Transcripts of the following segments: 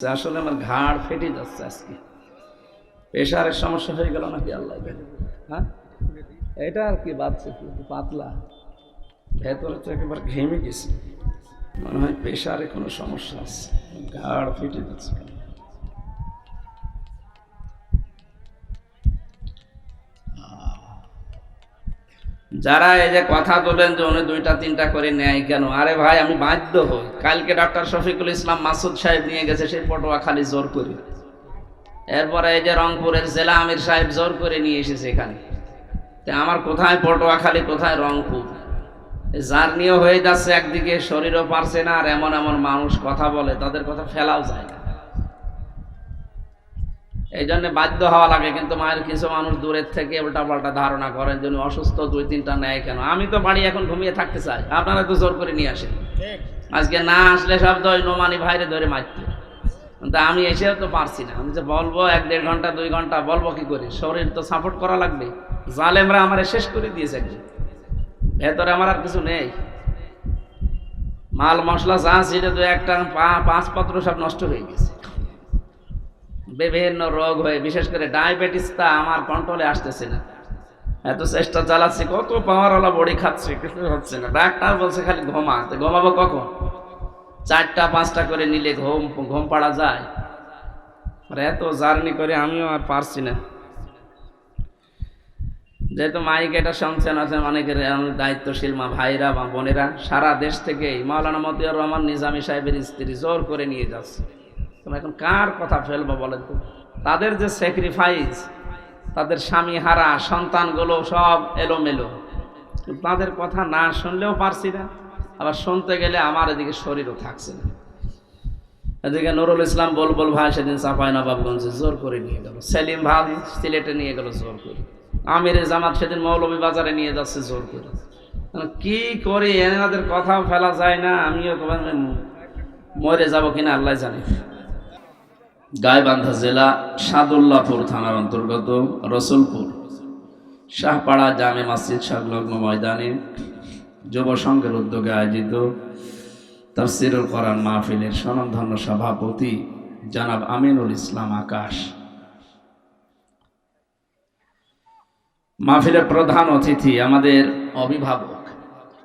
আসলে আমার ঘাড় ফেটে যাচ্ছে আজকে। প্রেশারের সমস্যা হয়ে গেল নাকি আল্লাহ জানে। হ্যাঁ, এটা আর কি বাচ্চা একটু পাতলা, ভেতরে তো একেবারে ঘেমে গেছে। মনে হয় প্রেশারে কোনো সমস্যা আছে, ঘাড় ফেটে যাচ্ছে। যারা এই যে কথা বলেন যে উনি দুইটা তিনটা করে নেয় কেন, আরে ভাই আমি বাধ্য হই। কালকে ডক্টর শফিকুল ইসলাম মাসুদ সাহেব নিয়ে গেছে সেই পটুয়াখালী জোর করে, এরপরে এই যে রংপুরের জেলা আমির সাহেব জোর করে নিয়ে এসেছে এখানে। আমার কোথায় পটুয়াখালী, কোথায় রংপুর, জার্নিও হয়ে যাচ্ছে একদিকে, শরীরও পারছে না, আর এমন এমন মানুষ কথা বলে তাদের কথা ফেলাও যায় না। এই জন্য বাধ্য হওয়া লাগে। কিন্তু মায়ের কিছু মানুষ দূরের থেকে উল্টাপাল্টা ধারণা করেন জন্য অসুস্থ দুই তিনটা নেয় কেন। আমি তো বাড়ি এখন ঘুমিয়ে থাকতে চাই, আপনারা তো জোর করে নিয়ে আসেন। আজকে না আসলে সব তো ওই নোমানি ভাইরে ধরে মারতে, কিন্তু আমি এসেও তো পারছি না। আমি যে বলবো 1-1.5 ঘন্টা 2 ঘন্টা বলবো কি করে, শরীর তো সাপোর্ট করা লাগবে। জালেমরা আমার শেষ করে দিয়েছে একদিন, ভেতরে আমার আর কিছু নেই। মাল মশলা যা ছিল তো একটা 5 পত্র সব নষ্ট হয়ে গেছে। বিভিন্ন রোগ হয়ে, বিশেষ করে ডায়াবেটিসটা আমার কন্ট্রোলে আসতেছে না। এত চেষ্টা চালাচ্ছি, কত পাওয়ারওয়ালা বড়ি খাচ্ছি, কিছু হচ্ছে না। ডাক্তার বলছে খালি ঘুমা। তো ঘুমাবো কখন? 4টা-5টা করে নিলে ঘুম পাড়া যায়? আর এত জার্নি করে আমিও আর পারছি না। যেহেতু মাইক এটা শুনছেন আছেন অনেকের দায়িত্বশীল মা ভাইরা বা বোনেরা, সারা দেশ থেকে মাওলানা মতিয়ার রহমান নিজামী সাহেবের স্ত্রী জোর করে নিয়ে যাচ্ছে। তোমরা এখন কার কথা ফেলবো বলেন তো? তাদের যে স্যাক্রিফাইস, তাদের স্বামী হারা সন্তানগুলো সব এলোমেলো, তাদের কথা না শুনলেও পারছি না, আবার শুনতে গেলে আমার এদিকে শরীরও থাকছে না। এদিকে নুরুল ইসলাম বলবল ভাই সেদিন চাঁপাইনবাবগঞ্জে জোর করে নিয়ে গেল, সেলিম ভাই সিলেটে নিয়ে গেল জোর করে, আমির জামাত সেদিন মৌলভী বাজারে নিয়ে যাচ্ছে জোর করে। কি করি এনাদের কথাও ফেলা যায় না, আমিও মরে যাব কিনা আল্লাহ জানে। গাইবান্ধা জেলা সাদুল্লাপুর থানার অন্তর্গত রসুলপুর শাহপাড়া জামে মসজিদ সংলগ্ন ময়দানে যুব সংঘের উদ্যোগে আয়োজিত তাফসীরুল কোরআন মাহফিলের স্বনামধন্য সভাপতি জনাব আমিনুল ইসলাম আকাশ, মাহফিলের প্রধান অতিথি আমাদের অভিভাবক,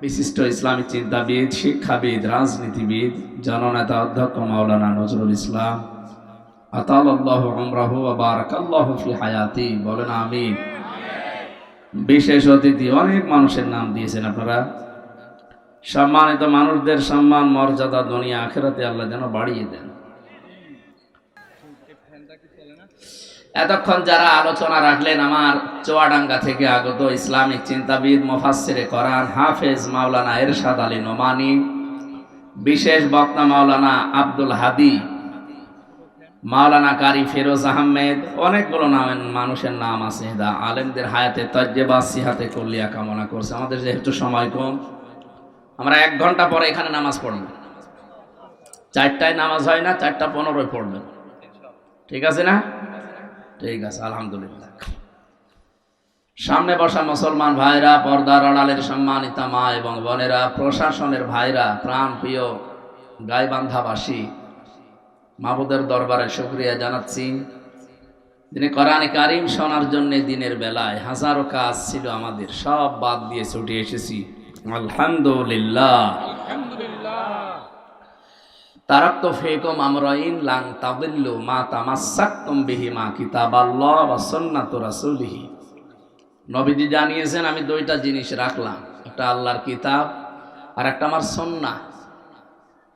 বিশিষ্ট ইসলামী চিন্তাবিদ, শিক্ষাবিদ, রাজনীতিবিদ, জননেতা অধ্যক্ষ মাওলানা নজরুল ইসলাম আতালাল্লাহু উমরাহু ওয়া বারাকাল্লাহু ফি হায়াতি, বলেন আমিন। বিশেষ অতিথি, অনেক মানুষের নাম দিয়েছেন আপনারা। সম্মানিত মানুষদের সম্মান মর্যাদা দুনিয়া আখিরাতে আল্লাহ যেন বাড়িয়ে দেন। এতক্ষণ যারা আলোচনা রাখলেন, আমার চুয়াডাঙ্গা থেকে আগত ইসলামিক চিন্তাবিদ, মুফাসসিরে কোরআন, হাফেজ মাওলানা এরশাদ আলী নোমানী, বিশেষ বক্তা মাওলানা আব্দুল হাদি, মাওলানা কারি ফিরোজ আহমেদ, অনেকগুলো মানুষের নাম আছে। আলেমদের হায়াতে তাজ্জেবা সিহাতে কুল্লিয়া কামনা করছে। আমাদের যেহেতু সময় কম, আমরা 1 ঘন্টা পরে এখানে নামাজ পড়ব। 4টায় নামাজ হয় না, 4:15 পড়বেন, ঠিক আছে না? ঠিক আছে, আলহামদুলিল্লাহ। সামনে বসা মুসলমান ভাইরা, পর্দার আড়ালের সম্মানিতা মা এবং বোনেরা, প্রশাসনের ভাইরা, প্রাণ প্রিয় গাইবান্ধাবাসী, মাহবুদের দরবারে শুকরিয়া জানাচ্ছি। যিনি কোরআনে কারীম শোনার জন্য দিনের বেলায় হাজারো কাজ ছিল আমাদের, সব বাদ দিয়ে ছুটে এসেছি। আলহামদুলিল্লাহ। তারাক্তু ফীকুম আমরাইন লান তাদিল্লু মা তামাসসাকতুম বিহিমা কিতাবাল্লাহ ওয়া সুন্নাতু রাসূলিহি। নবীজি জানিয়েছেন আমি 2টা জিনিস রাখলাম, একটা আল্লাহর কিতাব আর একটা আমার সুন্নাহ।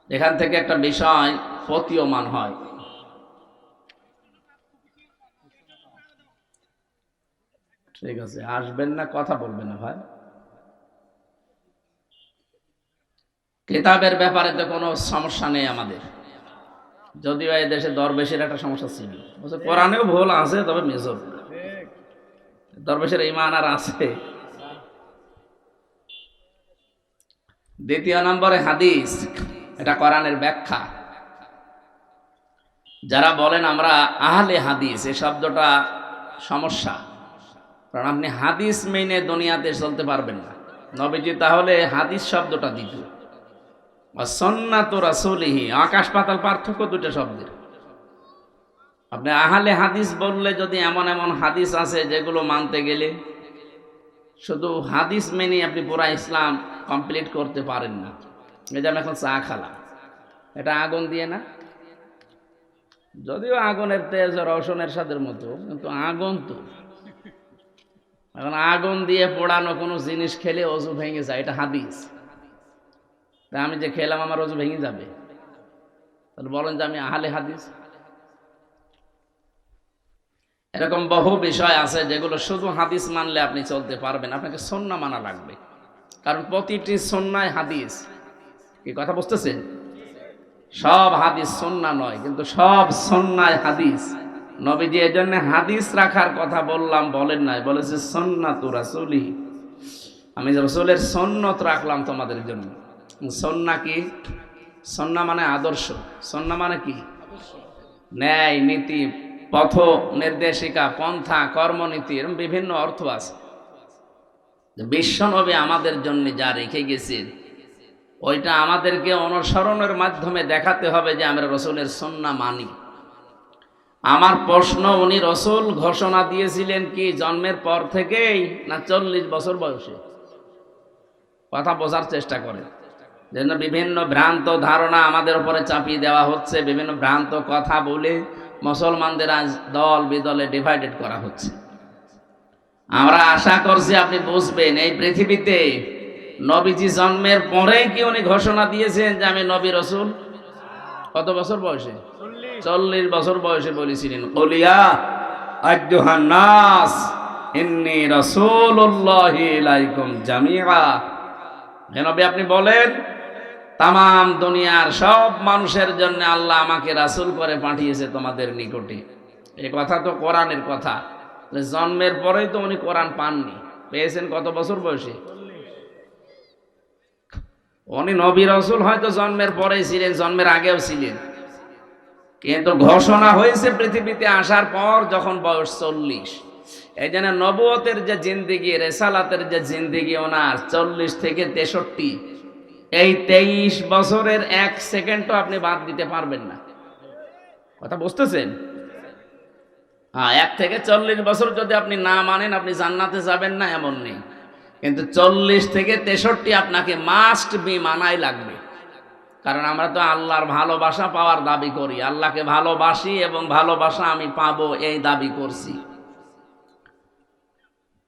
এখান থেকে একটা বিষয় প্রতীয়মান হয়। ঠিক আছে, আসবেন না, কথা বলবেন না ভাই। কিতাবের ব্যাপারে তো কোনো সমস্যা নেই আমাদের, যদিও এই দেশে দরবেশের একটা সমস্যা ছিল। কোরআনেও ভুল আছে, তবে মেজর দরবেশের ঈমান আর আছে। দ্বিতীয় নম্বরে হাদিস, এটা কোরআনের ব্যাখ্যা। যারা বলেন আমরা আহলে হাদিস, এই শব্দটা সমস্যা, কারণ আপনি হাদিস মেনে দুনিয়াতে চলতে পারবেন না। নবীজি তাহলে হাদিস শব্দটা দিত, সুন্নাতু রাসূলিহি, আকাশ পাতাল পার্থক্য 2টা শব্দের। আপনি আহলে হাদিস বললে যদি এমন এমন হাদিস আছে যেগুলো মানতে গেলে শুধু হাদিস মেনে আপনি পুরা ইসলাম কমপ্লিট করতে পারেন না। এই যে আমি এখন চা খালাম, এটা আগুন দিয়ে না, যদিও আগুনের তেজ রওশনের স্বাদের মতো, কিন্তু আগুন তো। এখন আগুন দিয়ে পোড়ানো কোনো জিনিস খেলে অজু ভেঙে যায়, এটা হাদিস। তা আমি যে খেলাম আমার অজু ভেঙে যাবে? তাহলে বলেন যে আমি আহলে হাদিস? এরকম বহু বিষয় আছে যেগুলো শুধু হাদিস মানলে আপনি চলতে পারবেন, আপনাকে সুন্নাহ মানা লাগবে। কারণ প্রতিটি সুন্নায় হাদিস। কি কথা বুঝতেছেন? সব হাদিস সুন্নাহ নয়, কিন্তু সব সুন্নায় হাদিস। নবীজি এই জন্য হাদিস রাখার কথা বললাম বলেন নাই, বলেছে সুন্নাতু রাসূলি, আমি রাসূলের সুন্নত রাখলাম তোমাদের জন্য। সুন্নাহ কি? সুন্নাহ মানে আদর্শ। সুন্নাহ মানে কি? ন্যায়, নীতি, পথ নির্দেশিকা, পন্থা, কর্মনীতি, এরকম বিভিন্ন অর্থ আছে। বিশ্বনবী আমাদের জন্য যা রেখে গেছেন ওইটা আমাদেরকে অনুসরণের মাধ্যমে দেখাতে হবে যে আমরা রসুলের সুন্নাহ মানি। আমার প্রশ্ন, উনি রসুল ঘোষণা দিয়েছিলেন কি জন্মের পর থেকেই না 40 বছর বয়সে? কথা বোঝার চেষ্টা করেন। যেন বিভিন্ন ভ্রান্ত ধারণা আমাদের উপরে চাপিয়ে দেওয়া হচ্ছে, বিভিন্ন ভ্রান্ত কথা বলে মুসলমানদের আজ দল বিদলে ডিভাইডেড করা হচ্ছে। আমরা আশা করছি আপনি বুঝবেন, এই পৃথিবীতে নবীজি জন্মের পরেই কি উনি ঘোষণা দিয়েছেন যে আমি নবী রসুল? কত বছর বয়সে? 40 বছর বয়সে বলেছিলেন, কুলিয়া আইয়ুহান নাস ইন্নী রাসূলুল্লাহি ইলাইকুম জামিআ। হে নবী, আপনি বলেন তামাম দুনিয়ার সব মানুষের জন্য আল্লাহ আমাকে রাসূল করে পাঠিয়েছে তোমাদের নিকটে। এই কথা তো কোরআনের কথা। জন্মের পরেই তো উনি কোরআন পাননি, পেয়েছেন কত বছর বয়সে? উনি নবী রাসূল হয়তো জন্মের পরেই ছিলেন, জন্মের আগেও ছিলেন, কিন্তু ঘোষণা হয়েছে পৃথিবীতে আসার পর যখন বয়স 40। এই জন্য নবুয়তের যে জিন্দেগি, রেসালাতের যে জিন্দেগি ওনার 40 থেকে 63, এই 23 বছরের 1 সেকেন্ডও আপনি বাদ দিতে পারবেন না। কথা বুঝতেছেন? হ্যাঁ, 1 থেকে 40 বছর যদি আপনি না মানেন আপনি জান্নাতে যাবেন না এমন নেই, কিন্তু 40 থেকে 63 আপনাকে মাস্ট বি মানাই লাগবে। কারণ আমরা তো আল্লাহর ভালোবাসা পাওয়ার দাবি করি, আল্লাহকে ভালোবাসি এবং ভালোবাসা আমি পাবো এই দাবি করছি।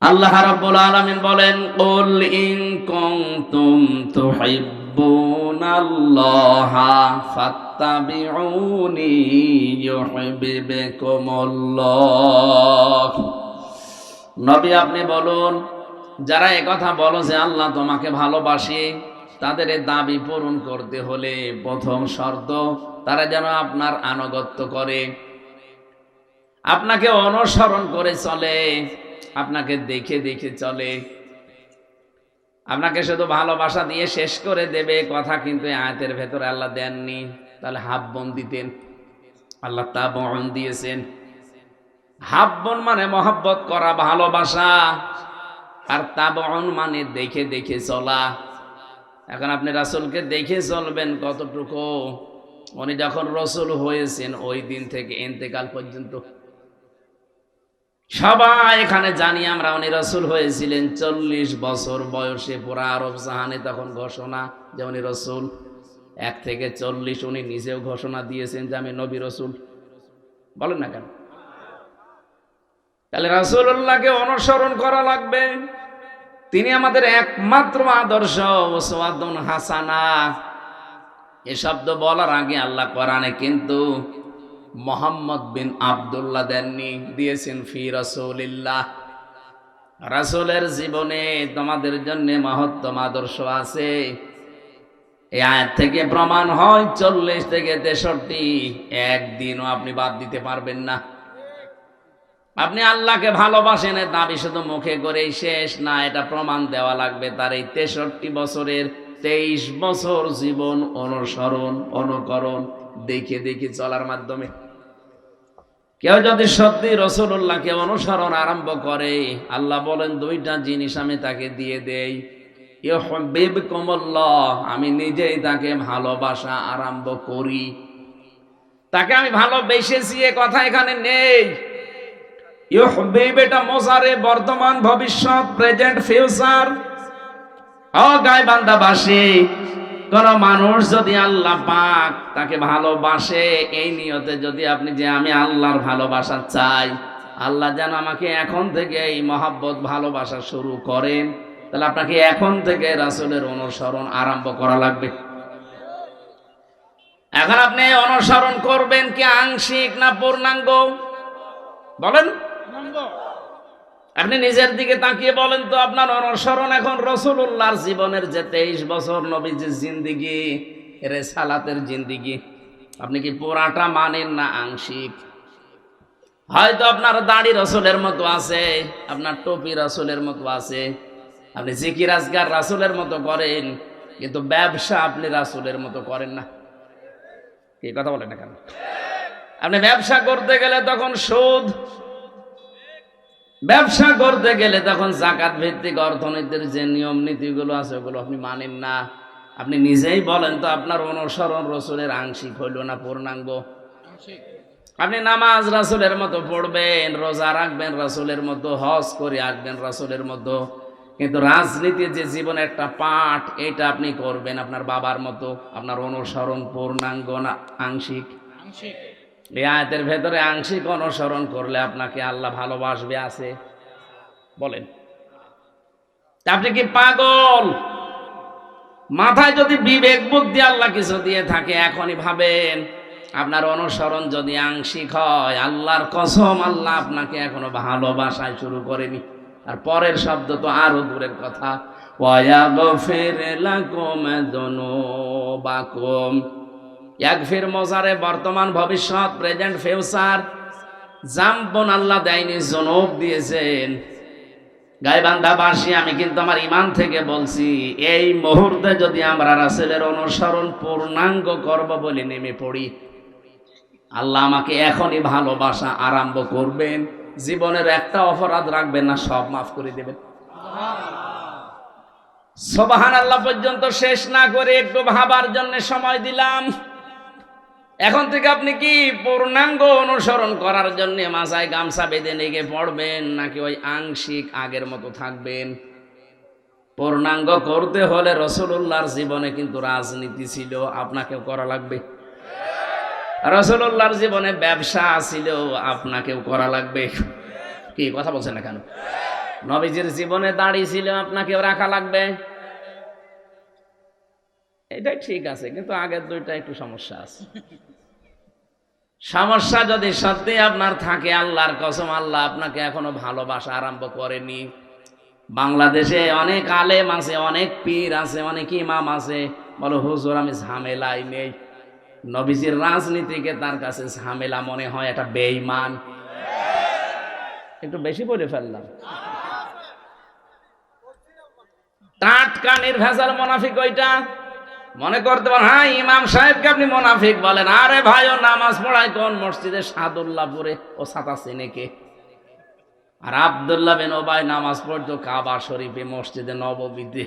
আল্লাহ রাব্বুল আলামিন বলেন, কুল ইন কুনতুম তুহিব্বুনাল্লাহা ফাত্তাবিউনি ইউহিব্বুকুমুল্লাহ। নবী আপনি বলুন, যারা একথা বলো যে আল্লাহ তোমাকে ভালোবাসে, তাদের এই দাবি পূরণ করতে হলে প্রথম শর্ত তারা যেন আপনার আনুগত্য করে, আপনাকে অনুসরণ করে চলে, আপনাকে দেখে দেখে চলে। আপনাকে শুধু ভালোবাসা দিয়ে শেষ করে দেবে কথা কিন্তু আয়াতের ভেতরে আল্লাহ দেননি। তাহলে হাব্বন দিতেন, আল্লাহ তাবউন দিয়েছেন। হাব্বন মানে মহব্বত করা, ভালোবাসা, আর তাবউন মানে দেখে দেখে চলা। এখন আপনি রাসূলকে দেখে চলবেন কতটুকু? উনি যখন রাসূল হয়েছেন ওই দিন থেকে ইন্তেকাল পর্যন্ত সবাই এখানে জানি আমরা উনি রাসূল হয়েছিলেন 40 বছর বয়সে। পুরা আরব জাহানে তখন ঘোষণা যে উনি রাসূল। 1 থেকে 40 উনি নিজেও ঘোষণা দিয়েছেন যে আমি নবী রাসূল। বলেন না কেন? তাহলে রাসূলুল্লাহকে অনুসরণ করা লাগবে, তিনি আমাদের একমাত্র আদর্শ, উসওয়াতুন হাসানা। এ শব্দ বলার আগে আল্লাহ কোরআনে কিন্তু মুহাম্মদ বিন আব্দুল্লাহ দেননি, দিয়েছেন ফি রাসূলিল্লাহ। রাসূলের জীবনে তোমাদের জন্য মহত্তম আদর্শ আছে। এই আয়াত থেকে প্রমাণ হয় 40 থেকে 63 একদিনও আপনি বাদ দিতে পারবেন না। আপনি আল্লাহকে ভালোবাসেন এর দাবি শুধু মুখে করেই শেষ না, এটা প্রমাণ দেওয়া লাগবে তার এই 63 বছরের 23 বছর জীবন অনুসরণ, অনুকরণ, দেখে দেখে চলার মাধ্যমে। কেউ যদি সত্যি রাসূলুল্লাহকে অনুসরণ আরম্ভ করে, আল্লাহ বলেন 2টা জিনিস আমি তাকে দিয়ে দেই। ইউহিব্বুকুমুল্লাহ, আমি নিজেই তাকে ভালোবাসা আরম্ভ করি। তাকে আমি ভালোবেসেছি এ কথা এখানে নেই। ইউহিব এটা মোজারে, বর্তমান, ভবিষ্যৎ, প্রেজেন্ট, ফিউচার। ও গায়বান্দাবাসী, কোন মানুষ যদি আল্লাহ পাক তাকে ভালোবাসে, এই নিয়তে যদি আপনি যে আমি আল্লাহর ভালোবাসা চাই, আল্লাহ যেন আমাকে এখন থেকে এই মহাব্বত ভালোবাসা শুরু করেন, তাহলে আপনাকে এখন থেকে রাসূলের অনুসরণ আরম্ভ করা লাগবে। এখন আপনি অনুসরণ করবেন কি আংশিক না পূর্ণাঙ্গ? বলেন। আপনি নিজের দিকে তাকিয়ে বলেন তো, আপনার অনুসরণ এখন রাসূলুল্লাহর জীবনের যে 23 বছর নবীজির জিন্দেগি, রিসালাতের জিন্দেগি, আপনি কি পুরাটা মানেন না আংশিক? হয়তো আপনার দাড়ি রাসূলের মতো আছে, আপনার টুপি রাসূলের মতো আছে, আপনি জিকির আজকার রাসূলের মতো করেন, কিন্তু ব্যবসা আপনি রাসূলের মতো করেন না। কি কথা বলেন না কেন? আপনি ব্যবসা করতে গেলে তখন সুদ, ব্যবসা করতে গেলে তখন যাকাত ভিত্তিক অর্থনীতির যে নিয়ম নীতিগুলো আছে ওগুলো আপনি মানেন না। আপনি নিজেই বলেন তো, আপনার অনুসরণ রাসূলের আংশিক হইল না পূর্ণাঙ্গ? আপনি নামাজ রাসূলের মতো পড়বেন, রোজা রাখবেন রাসূলের মতো, হজ করে আসবেন রাসূলের মতো, কিন্তু রাজনীতি যে জীবনের একটা পাঠ, এটা আপনি করবেন আপনার বাবার মতো। আপনার অনুসরণ পূর্ণাঙ্গ না আংশিক? এই আয়াতের ভেতরে আংশিক অনুসরণ করলে আপনাকে আল্লাহ ভালোবাসবে আছে? বলেন। আপনি কি পাগল? মাথায় যদি বিবেক বুদ্ধি আল্লাহ কিছু দিয়ে থাকে, এখনই ভাবেন আপনার অনুসরণ যদি আংশিক হয়, আল্লাহর কসম আল্লাহ আপনাকে এখনো ভালোবাসায় শুরু করেনি। আর পরের শব্দ তো আরো দূরের কথা, ওয়ায়াগফির লাকুম যুনুবাকুম। ইয়াগফির মোজারে, বর্তমান, ভবিষ্যৎ, প্রেজেন্ট, ফিউচার। জাম্পন আল্লাহ দেয়নি, যুনুব দিয়েছেন। গায়বান্দাবাসী, আমি কিন্তু আমার ঈমান থেকে বলছি, এই মুহূর্তে যদি আমরা রাসূলের অনুসরণ পূর্ণাঙ্গ করব বলে নেমে পড়ি, আল্লাহ আমাকে এখনই ভালোবাসা আরম্ভ করবেন। জীবনের একটা অপরাধ রাখবেন না, সব মাফ করে দেবেন। সুবহানাল্লাহ পর্যন্ত শেষ না করে একটু ভাবার জন্য সময় দিলাম। এখন থেকে আপনি কি পূর্ণাঙ্গ অনুসরণ করার জন্য মাথায় গামছা বেঁধে লেগে পড়বেন, নাকি ওই আংশিক আগের মতো থাকবেন? পূর্ণাঙ্গ করতে হলে রাসূলুল্লাহর জীবনে কিন্তু রাজনীতি ছিল, আপনাকেও করা লাগবে। রাসূলুল্লাহর জীবনে ব্যবসা ছিল, আপনাকেও করা লাগবে। কি কথা বলছেন না কেন? নবীজির জীবনে দাড়ি ছিল, আপনাকেও রাখা লাগবে। এটাই ঠিক আছে, কিন্তু আগের দুইটা একটু সমস্যা আছে। সমস্যা যদি সত্যি আপনার থাকে, আল্লাহর কসম আল্লাহ আপনাকে এখনো ভালোবাসা আরম্ভ করেনি। বাংলাদেশে অনেক আলেম আছে, অনেক পীর আছে, অনেক ইমাম আছে, বলো হুজুর আমি ঝামেলাই নেই। নবীজির রাজনীতিকে তার কাছে ঝামেলা মনে হয়, এটা বেঈমান। একটু বেশি বলে ফেললাম। টাটকা নির্ভেজাল মুনাফিক ওইটা। মনে করতে পারেন হ্যাঁ ইমাম সাহেবকে আপনি মুনাফিক বলেন, আরে ভাই ও নামাজ পড়ায় কোন মসজিদে? সাদুল্লাহপুরে। ও ছাতা চেনে কে? আর আব্দুল্লাহ বিন ওবাই নামাজ পড়তো কাবা শরীফে, মসজিদে নববীতে,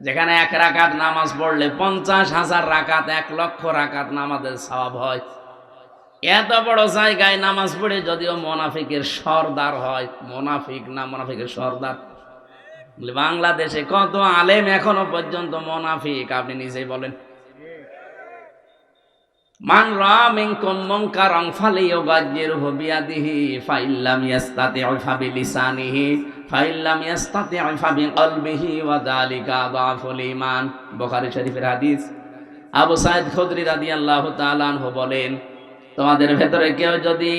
যেখানে 1 রাকাত নামাজ পড়লে 50,000 রাকাত, 1 লক্ষ রাকাত নামাজের সওয়াব হয়। এত বড় জায়গায় নামাজ পড়ে যদিও মুনাফিকের সর্দার হয়, মুনাফিক না মুনাফিকের সর্দার। বাংলাদেশে কত আলেম এখনো পর্যন্ত মুনাফিক, আপনি নিজেই বলেন। মান রা মিনকুম মুনকারান ফালিয়ুগায়্যিরহু বিয়াদিহি ফাইল্লাম ইয়াস্তাতি'উ ফাবিলিসানিহি ফাইল্লাম ইয়াস্তাতি'উ ফাবিকলবিহি ওয়া যালিকা আযআফুল ঈমান। বুখারী শরীফের হাদিস। আবু সাঈদ খুদরি রাদিয়াল্লাহু তাআলা আনহু বলেন, তোমাদের ভেতরে কেউ যদি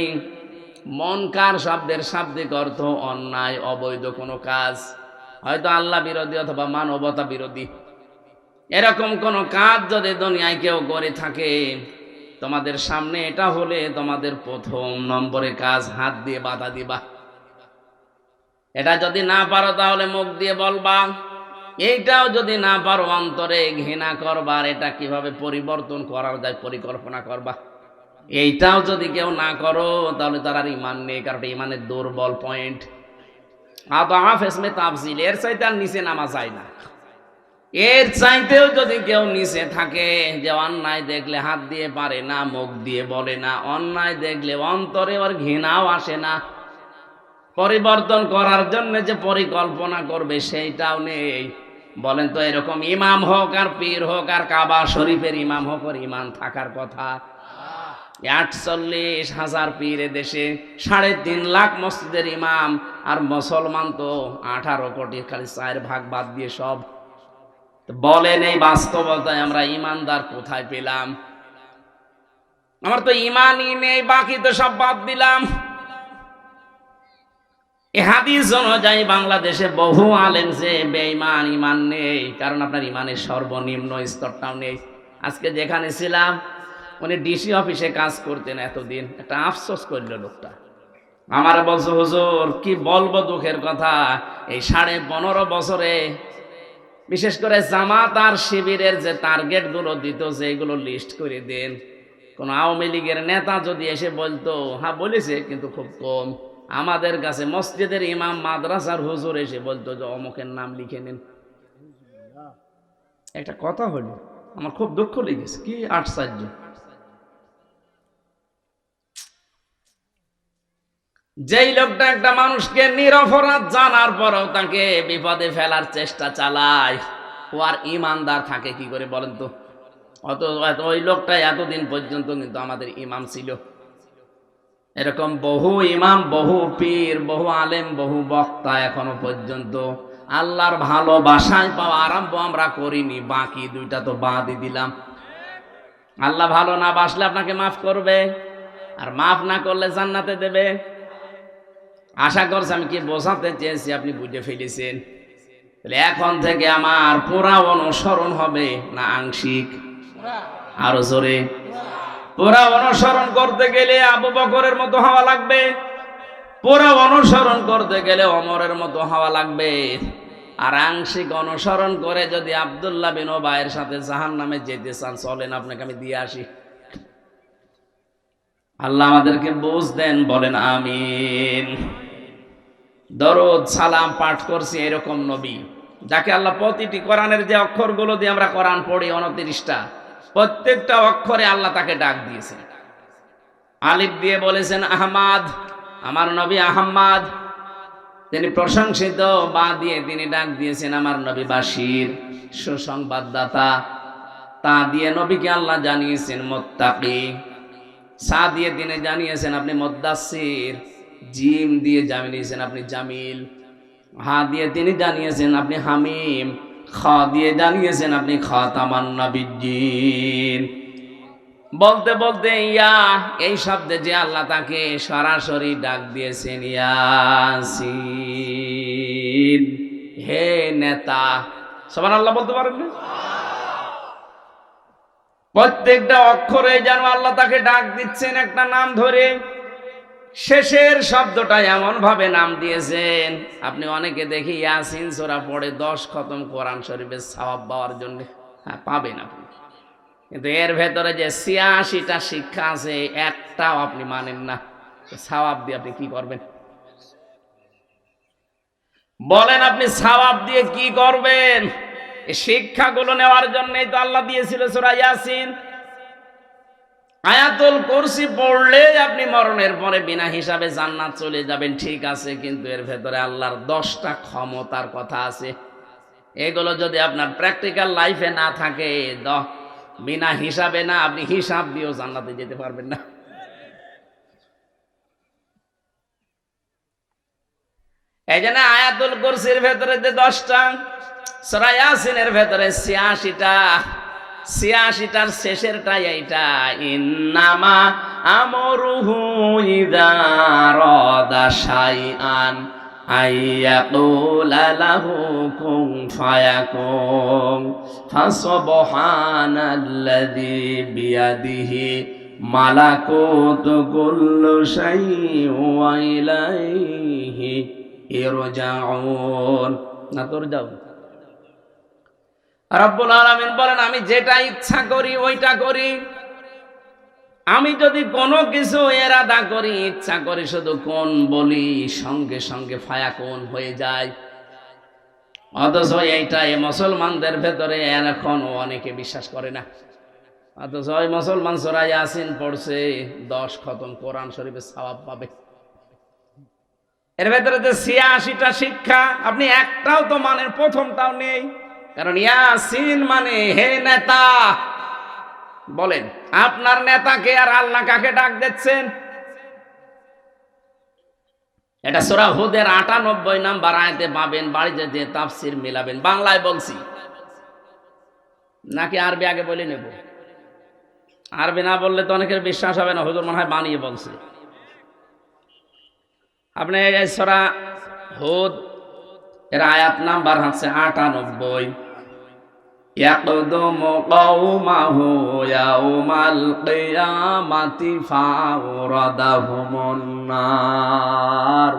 মুনকার শব্দের শাব্দিক অর্থ অন্যায়, অবৈধ কোনো কাজ, হয়তো আল্লাহ বিরোধী অথবা মানবতা বিরোধী, এরকম কোন কাজ যদি দুনিয়ায় কেউ করে থাকে, তোমাদের সামনে এটা হলে তোমাদের প্রথম নম্বরে কাজ হাত দিয়ে বাধা দিবা। এটা যদি না পারো তাহলে মুখ দিয়ে বলবা, এইটাও যদি না পারো অন্তরে ঘৃণা করবার, এটা কিভাবে পরিবর্তন করা যায় পরিকল্পনা করবা। এইটাও যদি কেউ না করো তাহলে তার আর ঈমান নেই, কারণ ঈমানের দুর্বল পয়েন্ট। আদাফ ইসমে তাফজিল, এর চাইতে আর নিচে নামা যায় না। এর চাইতেও যদি কেউ নিচে থাকে, যে অন্যায় দেখলে হাত দিয়ে পারে না, মুখ দিয়ে বলে না, অন্যায় দেখলে অন্তরে ওর ঘৃণাও আসে না, পরিবর্তন করার জন্য যে পরিকল্পনা করবে সেইটাও নেই, বলেন তো এরকম ইমাম হোক আর পীর হোক আর কাবা শরীফের ইমাম হোক, ওর ইমান থাকার কথা? 48,000 পীর দেশে, 3.5 লাখ মসজিদের ইমাম, আর মুসলমান তো 18 কোটি, খালি 4 ভাগ বাদ দিয়ে সব। বলেন এই বাস্তবতায় আমরা ইমানদার কোথায় পেলাম? আমার তো ইমানই নেই, বাকি তো সব বাদ দিলাম। এই হাদিস অনুযায়ী বাংলাদেশে বহু আলেম যে বেঈমান, ইমান নেই, কারণ আপনার ইমানের সর্বনিম্ন স্তরটাও নেই। আজকে যেখানে ছিলাম, উনি ডিসি অফিসে কাজ করতেন এতদিন, একটা আফসোস করল লোকটা। আমার বলছে, হুজুর কি বলবো দুঃখের কথা, এই 15.5 বছরে বিশেষ করে জামাত আর শিবিরের যে টার্গেট গুলো দিত, যেগুলো লিস্ট করে দেন, কোন আওয়ামী লীগের নেতা যদি এসে বলতো, হ্যাঁ বলেছে কিন্তু খুব কম, আমাদের কাছে মসজিদের ইমাম, মাদ্রাসার হুজুর এসে বলতো যে অমুকের নাম লিখে নিন। একটা কথা হলো, আমার খুব দুঃখ লেগেছে, কি আশ্চর্য। যেই লোকটা একটা মানুষকে নিরপরাধ জানার পরেও তাকে বিপদে ফেলার চেষ্টা চালায়, ও আর ইমানদার থাকে কি করে বলেন তো? ওই লোকটা এতদিন পর্যন্ত কিন্তু আমাদের ইমাম ছিল। এরকম বহু ইমাম, বহু পীর, বহু আলেম, বহু বক্তা এখনো পর্যন্ত আল্লাহর ভালোবাসায় পাওয়া আরম্ভ আমরা করিনি, বাকি দুইটা তো বাদই দিলাম। আল্লাহ ভালো না বাসলে আপনাকে মাফ করবে, আর মাফ না করলে জান্নাতে দেবে। আশা করছি আমি কি বোঝাতে চেয়েছি আপনি বুঝে ফেলেছেন। এখন থেকে আমার পুরা অনুসরণ হবে না আংশিক? আরো জোরে। পুরা অনুসরণ করতে গেলে আবু বকরের মতো হওয়া লাগবে, পুরা অনুসরণ করতে গেলে ওমরের মতো হওয়া লাগবে। আর আংশিক অনুসরণ করে যদি আব্দুল্লাহ বিন ওবায়ের সাথে জাহান্নামে যেতে চান, চলেন আপনাকে আমি দিয়ে আসি। আল্লাহ আমাদেরকে বুঝ দেন, বলেন আমিন। দরুদ সালাম পাঠ করছি এরকম নবী, যাকে আল্লাহ প্রতিটি কোরআনের যে অক্ষরগুলো দিয়ে আমরা কোরআন পড়ি 29টা, প্রত্যেকটা অক্ষরে আল্লাহ তাকে ডাক দিয়েছেন। আলিফ দিয়ে বলেছেন আহমাদ, আমার নবী আহম্মদ, তিনি প্রশংসিত। বা দিয়ে তিনি ডাক দিয়েছেন আমার নবী বাশির, সুসংবাদদাতা। তা দিয়ে নবীকে আল্লাহ জানিয়েছেন মুত্তাকি। সা দিয়ে তিনি জানিয়েছেন আপনি মুদ্দাসসির। জিম দিয়ে জানিয়েছেন আপনি জামিল। হা দিয়ে তিনি জানিয়েছেন আপনি হামিম। খ দিয়ে জানিয়েছেন আপনি খাতামান নবিয়্যিন। বলতে বলতে ইয়া এই শব্দে যে আল্লাহ তাকে সরাসরি ডাক দিয়েছেন, ইয়াসিন, হে নেতা। সুবহানাল্লাহ বলতে পারেন না? প্রত্যেকটা অক্ষরে যেন আল্লাহ তাকে ডাক দিচ্ছেন একটা নাম ধরে। শেষের শব্দটা এমন ভাবে নাম দিয়েছেন, আপনি অনেকে দেখি ইয়াসিন সূরা পড়ে 10 খতম কোরআন শরীফের সওয়াব পাওয়ার জন্য। হ্যাঁ, পাবেন আপনি, কিন্তু এর ভেতরে যে 86টা শিক্ষা আছে একটাও আপনি মানেন না। সওয়াব দিয়ে আপনি কি করবেন বলেন? আপনি সওয়াব দিয়ে কি করবেন? এই শিক্ষাগুলো নেওয়ার জন্যই তো আল্লাহ দিয়েছিল সূরা ইয়াসিন। আয়াতুল কুরসি পড়লে আপনি মরণের পরে বিনা হিসাবে জান্নাত চলে যাবেন, ঠিক আছে, কিন্তু এর ভেতরে আল্লাহর 10টা ক্ষমতার কথা আছে। এগুলো যদি আপনার প্র্যাকটিক্যাল লাইফে না থাকে, বিনা হিসাবে না, আপনি হিসাব দিয়েও জান্নাতে যেতে পারবেন না। এই জন্য আয়াতুল কুরসির ভেতরে যে 10টা, সূরা ইয়াসিনের ভেতরে 86টা, 86টার শেষেরটাই এইটা, ইন্নামা আমরুহু ইযা রাদা শাইআন আইয়াকুলা লাহু কুন ফায়াকুন ফাসুবহানাল্লাযী বিয়াদিহি মালাকুতু কুল্লি শাইইন ওয়া ইলাইহি ইরজাউন। না তুরজাউন। রব্বুল আলামিন বলেন, আমি যেটা ইচ্ছা করি ওইটা করি। আমি যদি কোনো কিছু এরাদা করি, ইচ্ছা করি শুধু কোন বলি, সঙ্গে সঙ্গে ফায়াকুন হয়ে যায়। অথচ এইটা এই মুসলমানদের ভেতরে এখনো অনেকে বিশ্বাস করে না। অথচ ওই মুসলমান সূরা ইয়াসিন পড়ছে 10 খতম কোরআন শরীফের সওয়াব পাবে। এর ভেতরে যে 86টা শিক্ষা আপনি একটাও তো মানেন, প্রথমটাও নেই। কারণ ইয়াসিন মানে হে নেতা, বলেন আপনার নেতাকে আর আল্লাহ কাকে ডাক দিচ্ছেন? এটা সূরা হুদের 98 নম্বর আয়াতে পাবেন, বাড়িতে যে তাফসীর মিলাবেন। বাংলায় বলছি নাকি আরবি আগে বলে নেব? আরবি না বললে তো অনেকের বিশ্বাস হবে না, হুজুর মনে হয় বানিয়ে বলছে। আপনি এই সূরা হুদ এর আয়াত নাম্বার হচ্ছে 98। ইয়াকদুমু কওমাহু ইয়াউমাল কিয়ামাতি ফাওরাদাহুমুন নার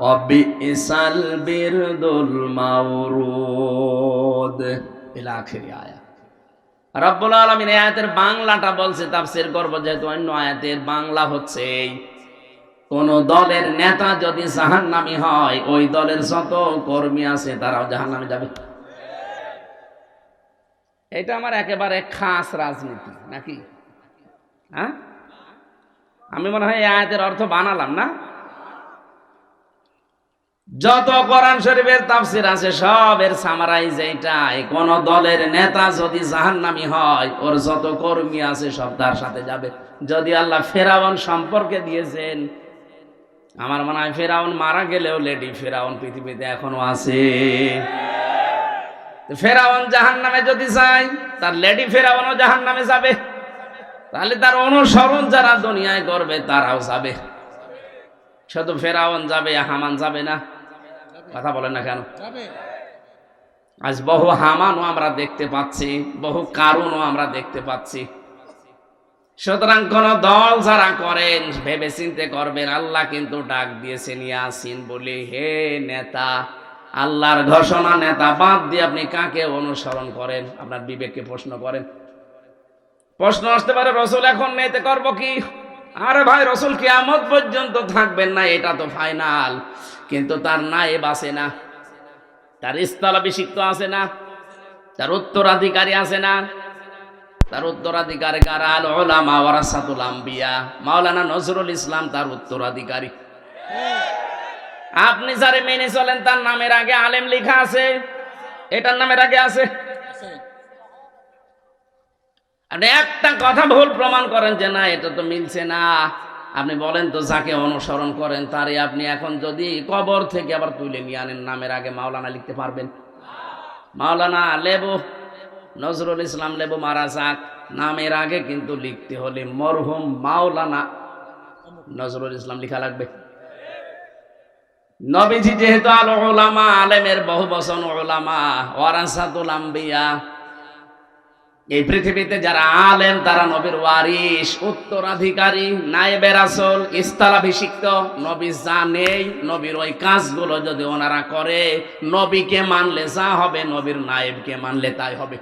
ওয়া বিসাল বিরদুল মাওরুদ ইলা আখির আয়াত। রব্বুল আলামিন এই আয়াতের বাংলাটা বলছে, তাফসীর করব যেহেতু অন্য আয়াতের বাংলা হচ্ছে এই: কোন দলের নেতা যদি জাহান্নামী হয়, ওই দলের যত কর্মী আছে তারাও জাহান্নামে যাবে। এটা আমার একেবারে খাস রাজনীতি নাকি? হ্যাঁ, আমি মনে হয় এই আয়াতের অর্থ বানালাম না? যত কোরআন শরীফের তাফসীর আছে সবের সামারাইজ এইটাই: কোন দলের নেতা যদি জাহান্নামী হয়, ওর যত কর্মী আছে সব তার সাথে যাবে। যদি আল্লাহ ফেরাউন সম্পর্কে দিয়েছেন, আমার মনে হয় ফেরাউন মারা গেলেও লেডি ফেরাউন পৃথিবীতে এখনো আছে। ফেরাউন জাহান্নামে যদি যায়, তার লেডি ফেরাউনও জাহান্নামে যাবে। তাহলে তার অনুসরণ যারা দুনিয়ায় করবে তারাও যাবে। শুধু ফেরাউন যাবে, হামান যাবে না? কথা বলেন না কেন? আজ বহু হামানও আমরা দেখতে পাচ্ছি, বহু কারুনও আমরা দেখতে পাচ্ছি। সুতরাং কোন দল যারা করেন ভেবে চিন্তে করবেন। আল্লাহ কিন্তু ডাক দিয়েছেন ইয়াসিন বলে, হে নেতা, আল্লাহর ঘোষণা নেতা বাদ দিয়ে আপনি কাকে অনুসরণ করেন? আপনার বিবেককে প্রশ্ন করেন। প্রশ্ন আসতে পারে, রসুল এখন নেই তো করবো কি? আরে ভাই, রসুল কিয়ামত পর্যন্ত থাকবেন না, এটা তো ফাইনাল। কিন্তু তার নায়েব আছে না, তার স্থলাভিষিক্ত আছে না, তার উত্তরাধিকারী আছে না? তার উত্তরাধিকারী কারা? আল উলামা ওয়ারাসাতুল আম্বিয়া। মাওলানা নজরুল ইসলাম তার উত্তরাধিকারী। আপনি যারে মেনে চলেন তার নামের আগে আলেম লেখা আছে, এটার নামের আগে আছে। আপনি একটা কথা ভুল প্রমাণ করেন যে না এটা তো মিলছে না, আপনি বলেন তো যাকে অনুসরণ করেন তারে আপনি এখন যদি কবর থেকে আবার তুলে নিয়ে আনেন, নামের আগে মাওলানা লিখতে পারবেন? মাওলানা লেবু, নজরুল ইসলাম লেবু মারা যাক, নামের আগে কিন্তু লিখতে হলে মরহুম মাওলানা নজরুল ইসলাম লেখা লাগবে। নবীজি যেহেতু আল উলামা, আলেমের বহু বচন উলামা, ওয়ারাসাতুল আম্বিয়া, এই পৃথিবীতে যারা আলেম তারা নবীর ওয়ারিস, উত্তরাধিকারী, নায়েবে রাসূল, স্থলাভিষিক্ত। নবী যা নেই, নবীর ওই কাজগুলো যদি ওনারা করে, নবীকে মানলে যা হবে, নবীর নায়েবকে মানলে তাই হবে।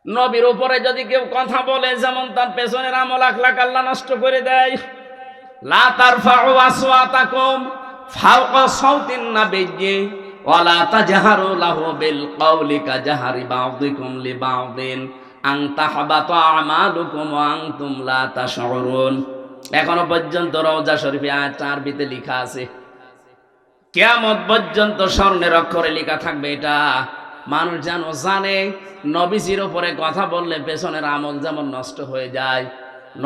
নবীর উপরে যদি কেউ কথা বলে, যেমন তার পেছনের আমল আখলাক আল্লাহ নষ্ট করে দেয়। লা তারফাউ আসওয়াতাকুম ফাওকা সাউতিন নাবিয়্যি ওয়ালা তাজহারু লাহু বিল কওলি কাজহারি বা'দিকুম লিবা'দিন আন তাহবাতা আমালুকুম ওয়া আনতুম লা তাশউরুন। এখনো পর্যন্ত রওজা শরীফে আয়াত আরবিতে লেখা আছে। কিয়ামত পর্যন্ত স্বর্ণের অক্ষরে লেখা থাকবে এটা। মানুষ যেন জানে নবীজির উপরে কথা বললে পেছনের আমল যেমন নষ্ট হয়ে যায়।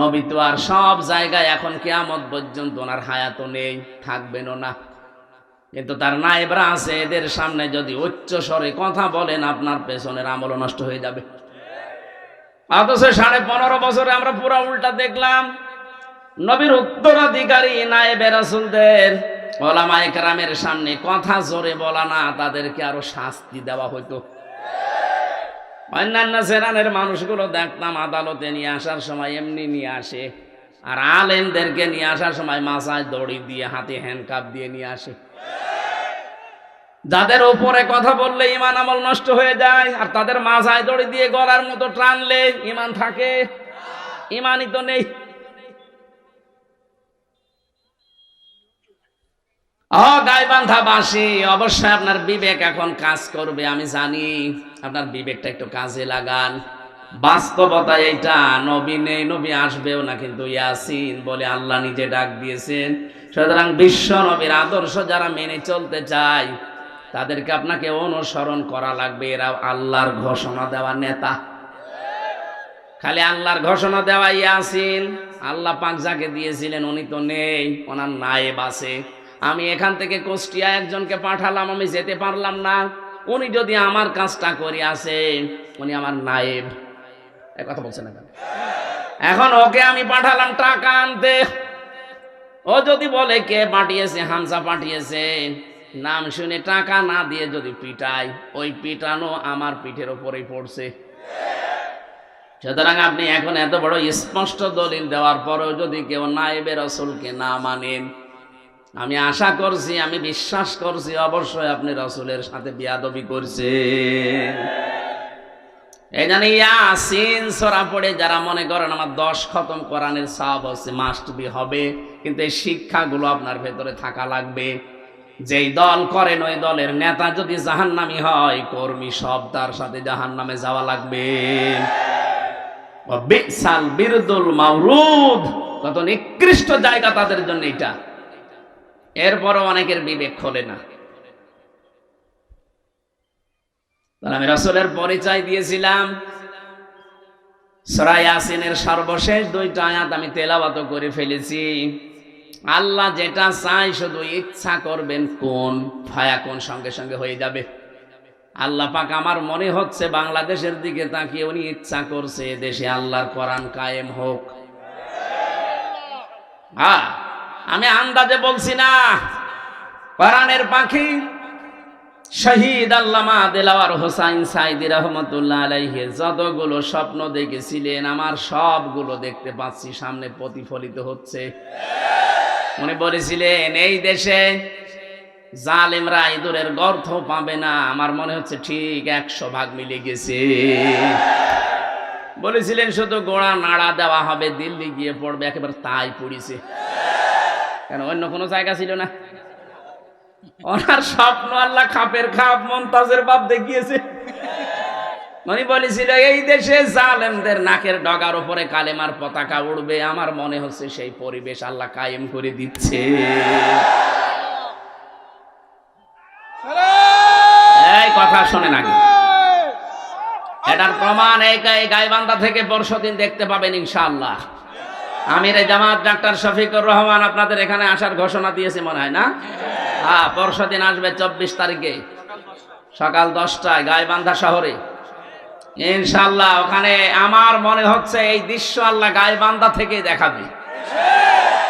নবী তো আর সব জায়গায় এখন কিয়ামত পর্যন্ত ওনার হায়াতও নেই, থাকবেনও না, কিন্তু তার নায়েবরা আছে। এদের সামনে যদি উচ্চ স্বরে কথা বলেন, আপনার পেছনের আমলও নষ্ট হয়ে যাবে। অথচ 15.5 বছরে আমরা পুরো উল্টা দেখলাম। নবীর উত্তরাধিকারী নায়েবে রাসূলদের, ওলামায়ে কেরামের সামনে কথা জোরে বলা না, তাদেরকে আরো শাস্তি দেওয়া হতো। অন্যান্য জেনারের মানুষগুলো দেখতাম আদালতে নিয়ে আসার সময় এমনি নিয়ে আসে, আর আলেমদেরকে নিয়ে আসার সময় মাথায় দড়ি দিয়ে, হাতে হ্যান্ডকাপ দিয়ে নিয়ে আসে। যাদের উপরে কথা বললে ঈমান আমল নষ্ট হয়ে যায়, আর তাদের মাথায় দড়ি দিয়ে গলার মতো টানলে ঈমান থাকে? ঈমানই তো নেই। গাইবান্ধাবাসী, অবশ্যই আপনার বিবেক এখন কাজ করবে, আমি জানি। আপনার বিবেকটা একটু কাজে লাগান। বাস্তবতা এইটা, নবী নেই, নবী আসবেও না, কিন্তু ইয়াসিন বলে আল্লাহ নিজে ডাক দিয়েছেন। সুতরাং বিশ্ব নবীর আদর্শ যারা মেনে চলতে চায় তাদেরকে আপনাকে অনুসরণ করা লাগবে। এরা আল্লাহর ঘোষণা দেওয়া নেতা। খালি আল্লাহর ঘোষণা দেওয়া ইয়াসিন, আল্লাহ পাক যাকে দিয়েছিলেন উনি তো নেই, ওনার নায়েব আছে। আমি এখান থেকে কুষ্টিয়া একজনকে পাঠালাম, আমি যেতে পারলাম না, উনি যদি আমার কাজটা করে আসে, উনি আমার নায়েব। কথা বলছেন না? এখন ওকে আমি পাঠালাম টাকা আনতে, ও যদি বলে কে পাঠিয়েছে, হামজা পাঠিয়েছে, নাম শুনে টাকা না দিয়ে যদি পিটাই, ওই পিটানো আমার পিঠের ওপরেই পড়ছে। সুতরাং আপনি এখন এত বড় স্পষ্ট দলিল দেওয়ার পরেও যদি কেউ নায়েবে রাসূলকে না মানেন, আমি আশা করছি, আমি বিশ্বাস করছি অবশ্যই আপনি রাসূলের সাথে বিয়াদবি করছেন। এই জন্য ইয়াসিন সূরা পড়ে যারা মনে করেন আমার 10 খতম কোরআনের সওয়াব আছে, মাস্ট বি হবে, কিন্তু এই শিক্ষাগুলো আপনার ভেতরে থাকা লাগবে। যেই দল করেন ওই দলের নেতা যদি জাহান্নামী হয়, কর্মী সব তার সাথে জাহান্নামে যাওয়া লাগবে। বিসাল বিরদুল মাওরুদ, কত নিকৃষ্ট জায়গা তাদের জন্য এটা। এরপরও অনেকের বিবেক খোলে না। আমি রাসূলের পরিচয় দিয়েছিলাম। সূরা ইয়াসিনের সর্বশেষ 2টা আয়াত আমি তেলাওয়াত করে ফেলেছি। আল্লাহ যেটা চাই শুধু ইচ্ছা করবেন, কোন ফায়াকুন সঙ্গে সঙ্গে হয়ে যাবে। আল্লাহ পাক আমার মনে হচ্ছে বাংলাদেশের দিকে তাকিয়ে উনি ইচ্ছা করছে দেশে আল্লাহর কোরআন কায়েম হোক। হ্যাঁ, আমি আন্দাজে বলছি না। কোরআনের পাখি শহীদ আল্লামা দেলাওয়ার হোসাইন সাইদি রহমতুল্লাহ আলাইহি যতগুলো স্বপ্ন দেখেছিলেন, আমার সবগুলো দেখতে পাচ্ছি সামনে প্রতিফলিত হচ্ছে। উনি বলেছিলেন এই দেশে জালেমরা ইঁদুরের গর্ত পাবে না, আমার মনে হচ্ছে ঠিক 100 ভাগ মিলে গেছে। বলেছিলেন শুধু গোড়া নাড়া দেওয়া হবে, দিল্লি গিয়ে পড়বে, একেবারে তাই পড়িছে। কেন অন্য কোনো জায়গা ছিল না? ওনার স্বপ্ন আল্লাহ খাপের খাপ মমতাজের বাপ দেখিয়েছে। উনি বলেছিল এই দেশে জালেমদের নাকের ডগার উপরে কালেমার পতাকা উড়বে। আমার মনে হচ্ছে সেই পরিবেশ আল্লাহ কায়েম করে দিচ্ছে। এই কথা শোনেন আগে, এটার প্রমাণ এই গাইবান্ধা থেকে পরশুদিন দেখতে পাবেন ইনশাআল্লাহ। আমিরে জামাত ডাক্তার শফিকুর রহমান আপনাদের এখানে আসার ঘোষণা দিয়েছে মনে হয় না? হ্যাঁ, পরশুদিন আসবে 24 তারিখে সকাল 10টায় গাইবান্ধা শহরে ইনশাআল্লাহ। ওখানে আমার মনে হচ্ছে এই দৃশ্য আল্লাহ গাইবান্ধা থেকে দেখাবে।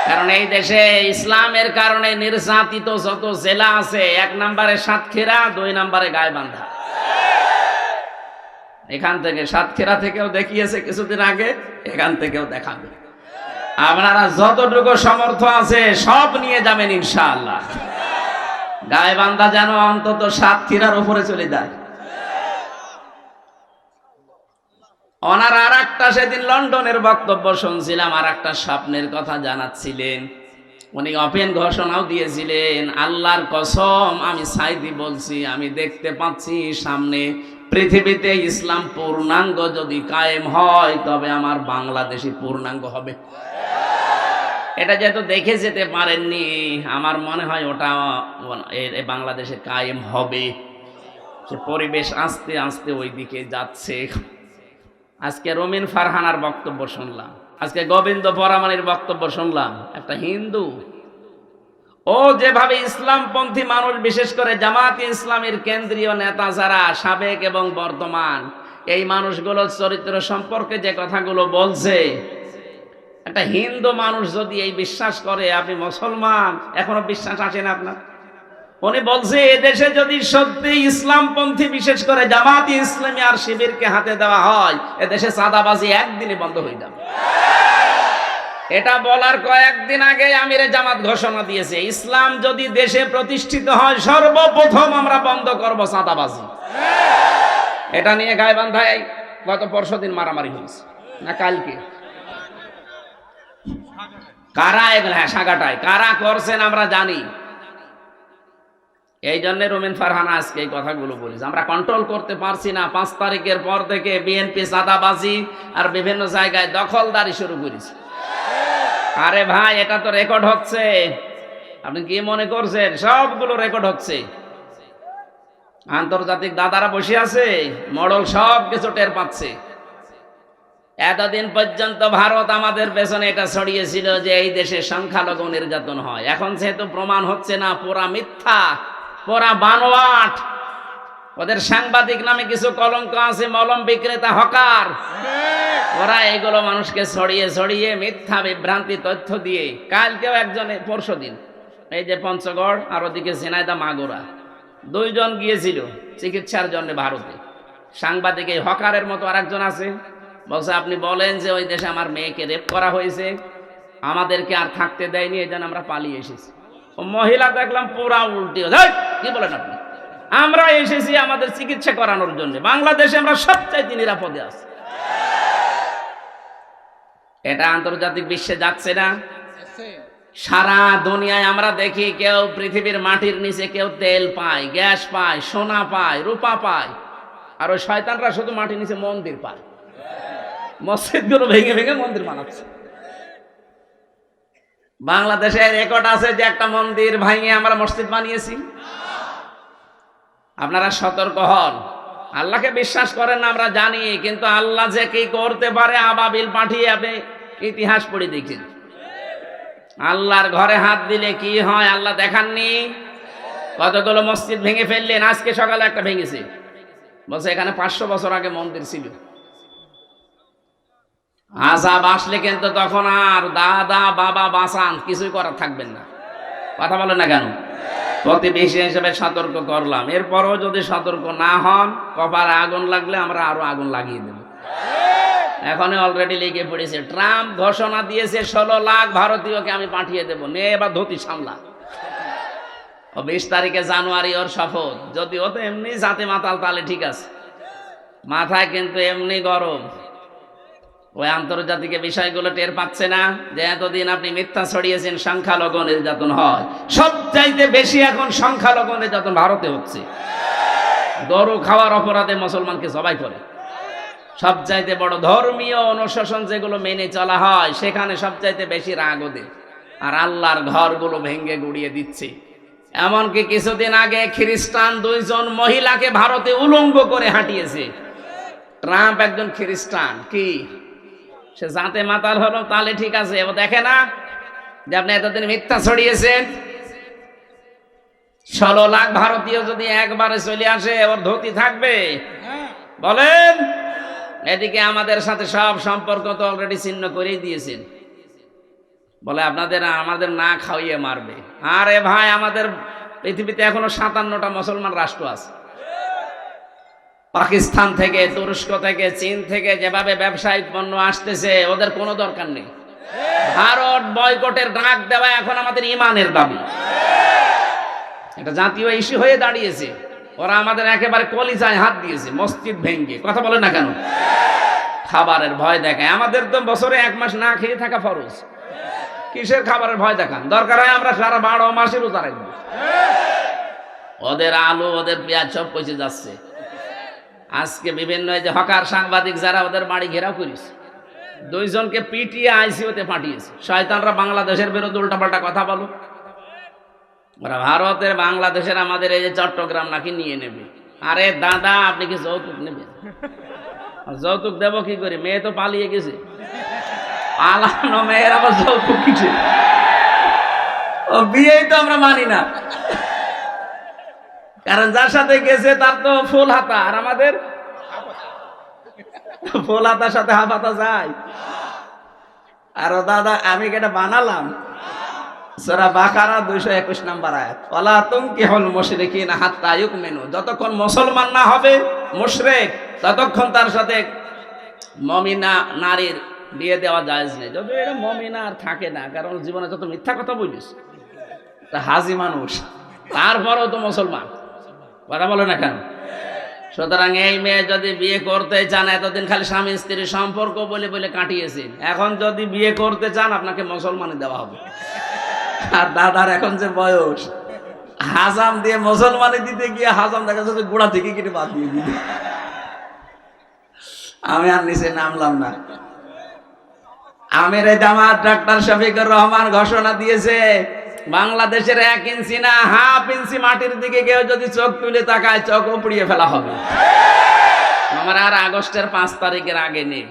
কারণ এই দেশে ইসলামের কারণে নির্যাতিত যত জেলা আছে, 1 নম্বরে সাতক্ষীরা, 2 নম্বরে গাইবান্ধা। এখান থেকে সাতক্ষীরা থেকেও দেখিয়েছে কিছুদিন আগে, এখান থেকেও দেখাবে। আপনারা যতটুকু সামর্থ্য আছে সব নিয়ে যাবেন ইনশাআল্লাহ। গাইবান্ধা যেন অন্তত সাতক্ষীরার উপরে চলে যায়। ওনার আর একটা সেদিন লন্ডনের বক্তব্য শুনছিলাম, আর একটা স্বপ্নের কথা জানাচ্ছিলেন। উনি ওপেন ঘোষণাও দিয়েছিলেন, আল্লাহর কসম আমি সাইদি বলছি, আমি দেখতে পাচ্ছি সামনে পৃথিবীতে ইসলাম পূর্ণাঙ্গ যদি কায়েম হয় তবে আমার বাংলাদেশে পূর্ণাঙ্গ হবে। এটা যেহেতু দেখে যেতে পারেননি, আমার মনে হয় ওটা বাংলাদেশে কায়েম হবে। সে পরিবেশ আস্তে আস্তে ওই দিকে যাচ্ছে। আজকে রমিন ফারহানার বক্তব্য শুনলাম, আজকে গোবিন্দ পরামানির বক্তব্য শুনলাম। একটা হিন্দু, ও যেভাবে ইসলামপন্থী মানুষ, বিশেষ করে জামাতে ইসলামের কেন্দ্রীয় নেতা যারা সাবেক এবং বর্তমান, এই মানুষগুলোর চরিত্র সম্পর্কে যে কথাগুলো বলছে, একটা হিন্দু মানুষ যদি এই বিশ্বাস করে আপনি মুসলমান, এখনো বিশ্বাস আসে না আপনার? উনি বলছে এদেশে যদি সত্যি ইসলামপন্থী বিশেষ করে জামাতে ইসলামী আর শিবিরকে হাতে দেওয়া হয়, এদেশে চাঁদাবাজি একদিনে বন্ধ হয়ে যাবে। এটা বলার কয়েকদিন আগে আমিরে জামাত ঘোষণা দিয়েছে, ইসলাম যদি দেশে প্রতিষ্ঠিত হয় সর্বপ্রথম আমরা বন্ধ করব চাঁদাবাজি। এটা নিয়ে গাইবান্ধায় গত পরশুদিন মারামারি হয়েছে না কালকে? কারা এগুলো? হ্যাঁ, সাগাটায় কারা করছেন আমরা জানি। এই জন্য রুমিন ফারহানা আজকে এই কথাগুলো বলিস, আমরা কন্ট্রোল করতে পারছি না। 5 তারিখের পর থেকে বিএনপি চাঁদাবাজি আর বিভিন্ন জায়গায় দখলদারি শুরু করেছে। আরে ভাই, এটা তো রেকর্ড হচ্ছে, আপনি কি মনে করছেন সবগুলো রেকর্ড হচ্ছে? আন্তর্জাতিক দাদারা বসে আছে, মডেল সব কিছু টের পাচ্ছে। এতদিন পর্যন্ত ভারত আমাদের পেছনে এটা ছড়িয়েছিল যে এই দেশে সংখ্যালঘু নির্যাতন হয়। এখন যেহেতু প্রমাণ হচ্ছে না, পুরা মিথ্যা, পুরা বানোয়াট। ওদের সাংবাদিক নামে কিছু কলঙ্ক আছে, মলম বিক্রেতা, হকার, ওরা এগুলো মানুষকে ছড়িয়ে ছড়িয়ে মিথ্যা বিভ্রান্তি তথ্য দিয়ে। কালকেও একজনে, পরশুদিন এই যে পঞ্চগড় আর ওদিকে ঝিনাইদহ মাগুরা, 2 জন গিয়েছিল চিকিৎসার জন্য ভারতে। সাংবাদিক এই হকারের মতো আরেকজন আছে, বলছে আপনি বলেন যে ওই দেশে আমার মেয়েকে রেপ করা হয়েছে, আমাদেরকে আর থাকতে দেয়নি, এই জন্য আমরা পালিয়ে এসেছি। ও মহিলা দেখলাম পুরা উল্টি, কি বলেন আপনি? আমরা এসেছি আমাদের চিকিৎসা করানোর জন্য, বাংলাদেশে আমরা সবচাইতে নিরাপদে আছি। এটা আন্তর্জাতিক বিশ্বে যাচ্ছে না? সারা দুনিয়ায় আমরা দেখি কেউ পৃথিবীর মাটির নিচে কেউ তেল পায়, গ্যাস পায়, সোনা পায়, রূপা পায়, আর ওই শয়তানরা শুধু মাটির নিচে মন্দির পায়। মসজিদগুলো ভেঙে ভেঙে মন্দির বানাচ্ছে। বাংলাদেশে রেকর্ড আছে যে একটা মন্দির ভাঙিয়ে আমরা মসজিদ বানিয়েছি। আপনারা সতর্ক হন। আল্লাহকে বিশ্বাস করেন না আমরা জানি, কিন্তু আল্লাহ যে কি করতে পারে আবাবিল পাঠিয়ে, আপনি ইতিহাস পড়ে দেখেন। আল্লাহর ঘরে হাত দিলে কি হয় আল্লাহ দেখাননি? কতগুলো মসজিদ ভেঙে ফেললেন। আজকে সকালে একটা ভেঙেছে, বলছে এখানে 500 বছর আগে মন্দির ছিল। আযাব আসলে কিন্তু তখন আর দাদা বাবা বাঁচান কিছুই করার থাকবেন না। কথা বলে না কেন? প্রতিবেশী হিসেবে সতর্ক করলাম, এরপরও যদি সতর্ক না হন, কপালে আগুন লাগলে আমরা আরো আগুন লাগিয়ে দেব। এখন অলরেডি লেগে পড়েছে। ট্রাম্প ঘোষণা দিয়েছে 16 লাখ ভারতীয়কে আমি পাঠিয়ে দেব, নে এবার ধুতি সামলা। ও 20 তারিখে জানুয়ারি ওর শপথ। যদি ও তো এমনি জাতে মাতাল, তাহলে ঠিক আছে, মাথায় কিন্তু এমনি গরম। ওই আন্তর্জাতিক বিষয়গুলো টের পাচ্ছে না যে এতদিন আপনি মিথ্যা ছড়িয়েছেন সংখ্যালঘু নির্যাতন হয়। সবচাইতে বেশি এখন সংখ্যালঘু নির্যাতন ভারতে হচ্ছে। গরু খাওয়ার অপরাধে মুসলমানকে জবাই করে। সবচাইতে বড় ধর্মীয় অনুশাসন যেগুলো মেনে চলা হয়, সেখানে সবচাইতে বেশি রাগ ওদের। আর আল্লাহর ঘরগুলো ভেঙ্গে গুড়িয়ে দিচ্ছে। এমনকি কিছুদিন আগে খ্রিস্টান 2 জন মহিলাকে ভারতে উলঙ্গ করে হাঁটিয়েছে। ট্রাম্প একজন খ্রিস্টান, কি সে জাতে মাতাল হলো? তাহলে ঠিক আছে, ও দেখে না যে আপনি এতদিন মিথ্যা ছড়িয়েছেন। 16 লাখ ভারতীয় যদি একবারে চলে আসে, ওর ধুতি থাকবে? বলেন। এদিকে আমাদের সাথে সব সম্পর্ক তো অলরেডি ছিন্ন করেই দিয়েছেন। বলে আমাদের না খাওয়িয়ে মারবে। আরে ভাই, আমাদের পৃথিবীতে এখনো 57টা মুসলমান রাষ্ট্র আছে। পাকিস্তান থেকে, তুরস্ক থেকে, চীন থেকে যেভাবে ব্যবসায়িক পণ্য আসতেছে, ওদের কোনো দরকার নেই। ভারত বয়কটের ডাক দেওয়া এখন আমাদের ইমানের দাবি। এটা জাতীয় ইস্যু হয়ে দাঁড়িয়েছে। ওরা আমাদের একেবারে কলিজায় হাত দিয়েছে, মসজিদ ভেঙ্গে। কথা বলে না কেন? খাবারের ভয় দেখায়। আমাদের তো বছরে 1 মাস না খেয়ে থাকা ফরজ। কিসের খাবারের ভয় দেখান? দরকার হয় আমরা সারা 12 মাসের রোজা রাখবো। ওদের আলু, ওদের পেঁয়াজ সব পচে যাচ্ছে। আজকে বিভিন্ন যে হকার সাংবাদিক যারা, ওদের বাড়ি ঘেরাও করেছে। 2 জনকে পিটিয়ে আইসিইউতে পাঠিয়েছে। শয়তানরা বাংলাদেশের বিরুদ্ধে উল্টাপাল্টা কথা বলো। ওরা ভারতের, বাংলাদেশের, আমাদের এই যে চট্টগ্রাম নাকি নিয়ে নেবে। আরে দাদা, আপনি কি যৌতুক নেবেন? যৌতুক দেব কি করে? মেয়ে তো পালিয়ে গেছে। পালানো মেয়ের আবার যৌতুক কিসে? ও বিয়েই তো আমরা মানি না, কারণ যার সাথে গেছে তার তো ফুল হাতা, আর আমাদের ফুল হাতার সাথে হাফ হাতা যায়। আর দাদা, আমি এটা বানালাম সূরা বাকারা 221 নম্বর আয়াত, ওয়ালা তুনকিহুল মুশরিকিনা হাত্তা ইউমিনু। যতক্ষণ মুসলমান না হবে মুশরিক, ততক্ষণ তার সাথে মুমিনা নারীর বিয়ে দেওয়া জায়েজ নেই। যদি এটা মুমিনা আর থাকে না, কারণ জীবনে যত মিথ্যা কথা বলিস, তা হাজি মানুষ, তারপরেও তো মুসলমান। কথা বলে না কেন? সুতরাং এই মেয়ে যদি বিয়ে করতে চান, এতদিন খালি স্বামী স্ত্রীর সম্পর্ক বলে বলে কাটিয়েছেন, এখন যদি বিয়ে করতে চান আপনাকে মুসলমানই দেওয়া হবে। আর দাদার এখন যে বয়স, হাজাম দিয়ে মুসলমানি দিতে গিয়ে হাজাম দেখা যাচ্ছে গোড়া থেকে কেটে বাদ দিয়ে দিতে। আমি আর নিচে নামলাম না। আমিরে জামাত ডাক্তার শফিকুর রহমান ঘোষণা দিয়েছে, বাংলাদেশের 1 ইঞ্চি না হাফ ইঞ্চি মাটির দিকে কেউ যদি চোখ তুলে তাকায় চোখ উপড়িয়ে ফেলা হবে। আমার আর আগস্টের 5 তারিখের আগে নেই।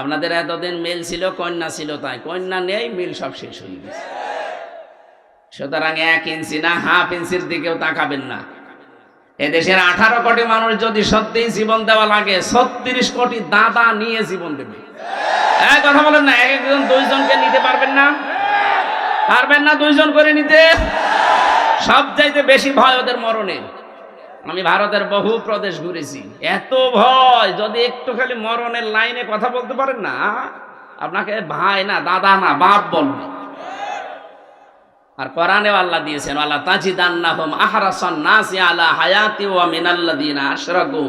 আপনাদের এতদিন মিল ছিল, কন্যা ছিল, তাই কন্যা নেই, মিল সব শেষ হয়ে গেছে। সুতরাং 1 ইঞ্চি না হাফ ইঞ্চির দিকেও তাকাবেন না। এদেশের 18 কোটি মানুষ যদি সত্যিই জীবন দেওয়া লাগে, 36 কোটি দাদা নিয়ে জীবন দেবে। কথা বলেন না, একজন 2 জনকে নিতে পারবেন না? পারবেন না 2 জন করে নিতে? সবচাইতে বেশি ভয় ওদের মরণে। আমি ভারতের বহু প্রদেশ ঘুরেছি, এত ভয়, যদি একটু খালি মরণের লাইনে কথা বলতে পারেন না, আপনাকে ভাই না দাদা না বাপ বলবে। আর কোরআনেও আল্লাহ দিয়েছেন, ওয়ালা তাজিদান্নাহুম আহরাসান নাসি আলা হায়াতি ওয়া মিনাল্লাযিনা আশরাকু।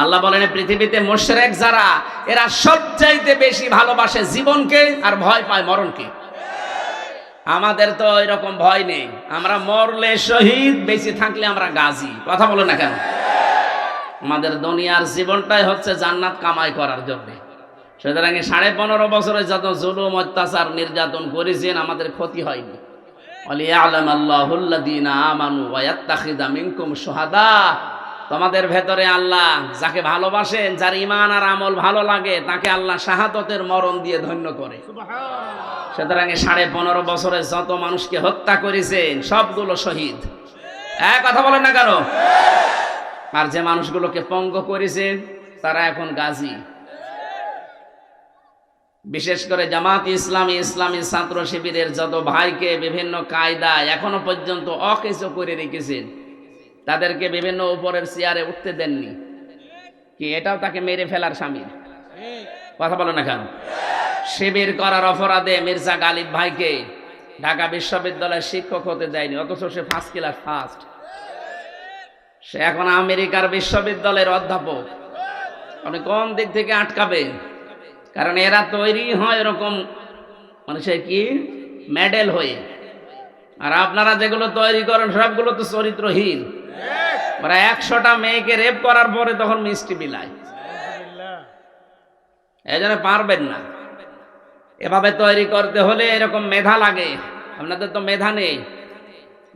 আল্লাহ বলেন পৃথিবীতে মুশরিক যারা, এরা সবচাইতে বেশি ভালোবাসে জীবনকে আর ভয় পায় মরণকে। আমাদের তো এরকম ভয় নেই, আমরা মরলে শহীদ, বেঁচে থাকলে আমরা গাজী। কথা বলে না কেন? আমাদের দুনিয়ার জীবনটাই হচ্ছে জান্নাত কামাই করার জন্য। সুতরাং 15.5 বছরে যত জুলুম অত্যাচার নির্যাতন করেছেন, আমাদের ক্ষতি হয়নি। ওয়ালিয়ালামাল্লাহুল্লাযীনা আমানু ওয়া ইয়াত্তাখিযা মিনকুম শুহাদা। তোমাদের ভেতরে আল্লাহ যাকে ভালোবাসেন, যার ঈমান আর আমল ভালো লাগে, তাকে আল্লাহ শাহাদাতের মরণ দিয়ে ধন্য করে। সুতরাং 15.5 বছরে যত মানুষকে হত্যা করেছেন সবগুলো শহীদ। কথা বলেন না কেন? আর যে মানুষগুলোকে পঙ্গু করেছেন তারা এখন গাজী। বিশেষ করে জামাত ইসলামী, ইসলামী ছাত্র শিবিরের যত ভাইকে বিভিন্ন কায়দায় এখনো পর্যন্ত অকেজ করে রেখেছেন, তাদেরকে বিভিন্ন উপরের চেয়ারে উঠতে দেননি, কি এটাও তাকে মেরে ফেলার শামিল। কথা বলো না কেন? শিবির করার অপরাধে মির্জা গালিব ভাইকে ঢাকা বিশ্ববিদ্যালয়ের শিক্ষক হতে দেয়নি, অথচ সে ফার্স্ট ক্লাস ফার্স্ট। সে এখন আমেরিকার বিশ্ববিদ্যালয়ের অধ্যাপক। আপনি কোন দিক থেকে আটকাবেন? কারণ এরা তৈরি হয় এরকম মানুষের কি মেডেল হয়ে, আর আপনারা যেগুলো তৈরি করেন সবগুলো তো চরিত্রহীন। ওরা 100টা মেয়েকে রেপ করার পরে তখন মিষ্টি বিলায়। এই জন্য পারবেন না। এভাবে তৈরি করতে হলে এরকম মেধা লাগে, আপনাদের তো মেধা নেই।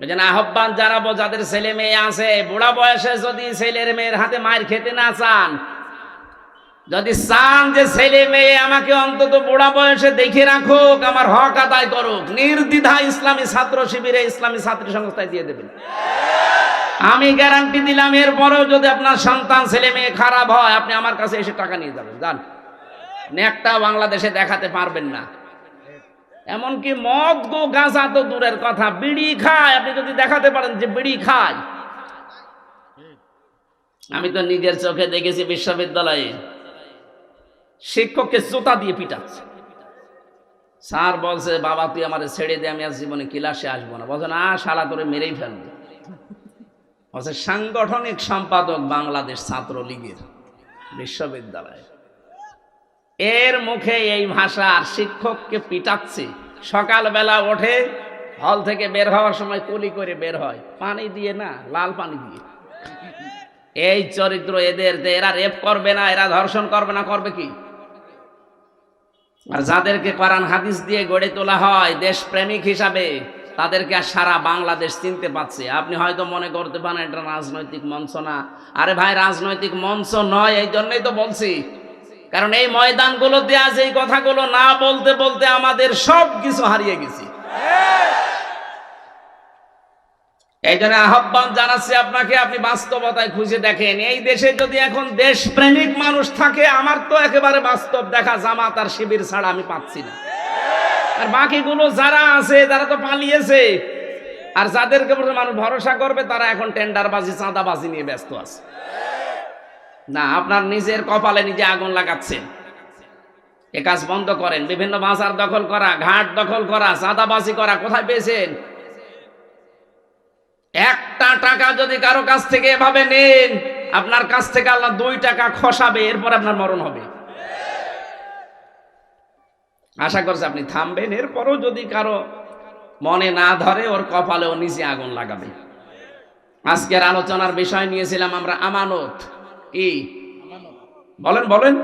ওই জন্য আহ্বান জানাবো, যাদের ছেলে মেয়ে আছে, বুড়া বয়সে যদি ছেলের মেয়ের হাতে মার খেতে না চান, যদি চান যে ছেলে মেয়ে আমাকে অন্তত বুড়া বয়সে দেখে রাখুক, আমার হক আদায় করুক, নির্দ্বিধা ইসলামী ছাত্র শিবিরে, ইসলামী ছাত্রী সংস্থায় দিয়ে দেবেন। আমি গ্যারান্টি দিলাম, এরপরেও যদি আপনার সন্তান ছেলে মেয়ে খারাপ হয়, আপনি আমার কাছে এসে টাকা নিয়ে যাবেন। জান, একটা বাংলাদেশে দেখাতে পারবেন না। এমনকি মদ গো গাঁজা তো দূরের কথা, বিড়ি খায়, আপনি যদি দেখাতে পারেন যে বিড়ি খায়। আমি তো নিজের চোখে দেখেছি, বিশ্ববিদ্যালয়ে শিক্ষককে জুতা দিয়ে পিটাচ্ছে। স্যার বলছে, বাবা তুই আমার ছেড়ে দে, আমি আর জীবনে ক্লাসে আসবো না। বলছে, না শালা তোরে মেরেই ফেলবে। বলছে সাংগঠনিক সম্পাদক বাংলাদেশ ছাত্রলীগের বিশ্ববিদ্যালয়ে, এর মুখে এই ভাষা। আর শিক্ষককে পিটাচ্ছে। সকালবেলা ওঠে, হল থেকে বের হওয়ার সময় কুলি করে বের হয়, পানি দিয়ে না, লাল পানি দিয়ে। এই চরিত্র এদের। এরা রেপ করবে না, এরা ধর্ষণ করবে না, করবে কি? আর যাদেরকে কোরআন হাদিস দিয়ে গড়ে তোলা হয় দেশপ্রেমিক হিসাবে, তাদেরকে আর সারা বাংলাদেশ চিনতে পারছে। আপনি হয়তো মনে করতে পারেন এটা রাজনৈতিক মঞ্চ না। আরে ভাই, রাজনৈতিক মঞ্চ নয়, এই জন্যই তো বলছি। কারণ এই ময়দানগুলোতে আজ এই কথাগুলো না বলতে বলতে আমাদের সব কিছু হারিয়ে গেছি। এই জন্য আহ্বান জানাচ্ছি আপনাকে, আপনি বাস্তবতায় খুঁজে দেখেন। এই দেশে যদি এখন দেশপ্রেমিক মানুষ থাকে, আমার তো একেবারে বাস্তব দেখা জামাত আর শিবির ছাড়া আমি পাচ্ছি না। আর বাকিগুলো যারা আছে, যারা তো পালিয়েছে, আর যাদেরকে মানুষ ভরসা করবে, তারা এখন টেন্ডারবাজি, চাঁদাবাজি নিয়ে ব্যস্ত আছে। না, আপনার নিজের কপালে নিজে আগুন লাগাচ্ছেন। এ কাজ বন্ধ করেন। বিভিন্ন বাজার দখল করা, ঘাট দখল করা, চাঁদাবাজি করা কোথায় পেয়েছেন? একটা টাকা যদি কারো কাছ থেকে এভাবে নেন, আপনার কাছ থেকে আল্লাহ 2 টাকা খসাবে, এরপর আপনার মরণ হবে। আশা করছি আপনি থামবেন। এরপরও যদি কারো মনে না ধরে ওর কপালেও নিচে আগুন লাগাবে। আজকের আলোচনার বিষয় নিয়েছিলাম আমরা আমানত। কি বলেন বলেন,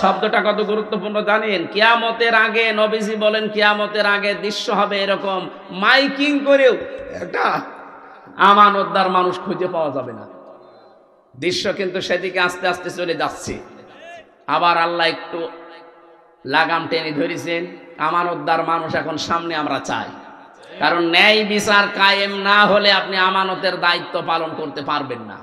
শব্দটা কত গুরুত্বপূর্ণ জানেন? কিয়ামতের আগে নবীজি বলেন কিয়ামতের আগে দৃশ্য হবে এরকম, মাইকিং করেও একটা আমানতদার মানুষ খুঁজে পাওয়া যাবে না। দৃশ্য কিন্তু সেদিকে আস্তে আস্তে চলে যাচ্ছে। আবার আল্লাহ একটু লাগাম টেনে ধরেছেন, আমানতদার মানুষ এখন সামনে আমরা চাই। কারণ ন্যায় বিচার কায়েম না হলে আপনি আমানতের দায়িত্ব পালন করতে পারবেন না।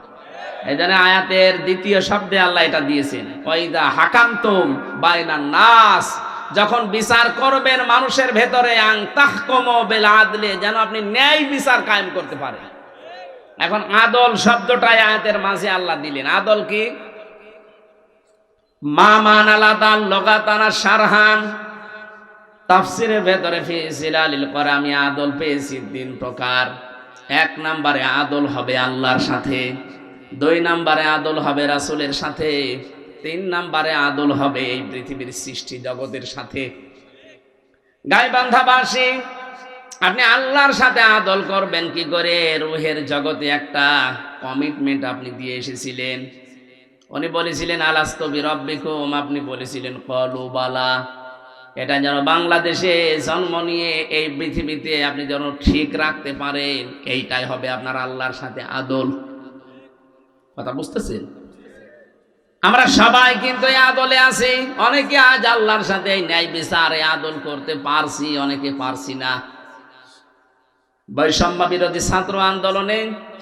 এই জন্য আয়াতের দ্বিতীয় শব্দে আল্লাহ এটা দিয়েছেন, ওয়াইদা হাকামতুম বাইনান নাস, যখন বিচার করবেন মানুষের ভেতরে, আন তাহকুমু বিল আদলি, যেন আপনি ন্যায় বিচার কায়েম করতে পারেন। এখন আদল শব্দটাই আয়াতের মাঝে আল্লাহ দিলেন। আদল কি? মা মানাল আদাল লগাতানা শারহান, তাফসিরের ভেতরে ফি জিলালিল কোরআন আমি আদল পেয়েছি 3 প্রকার। 1 নম্বরে আদল হবে আল্লাহর সাথে, 2 নম্বরে আদল হবে রাসূলের সাথে, 3 নম্বরে আদল হবে এই পৃথিবীর সৃষ্টি জগতের সাথে। গায়বান্ধাবাসী, আপনি আল্লাহর সাথে আদল করবেন কি করে? রুহের জগতে একটা কমিটমেন্ট আপনি দিয়ে এসেছিলেন। উনি বলেছিলেন আলাস্তু বিরাব্বিকুম, আপনি বলেছিলেন ক্বালু বালা। এটা যেন বাংলাদেশে জন্ম নিয়ে এই পৃথিবীতে আপনি যেন ঠিক রাখতে পারেন, এইটাই হবে আপনার আল্লাহর সাথে আদল। কথা বুঝতেছেন? আমরা সবাই কিন্তু এই আদলে আছি। অনেকে আজ আল্লাহর সাথে এই ন্যায় বিচারে আদল করতে পারছি, অনেকে পারছি না। বৈষম্য বিরোধী ছাত্র আন্দোলনে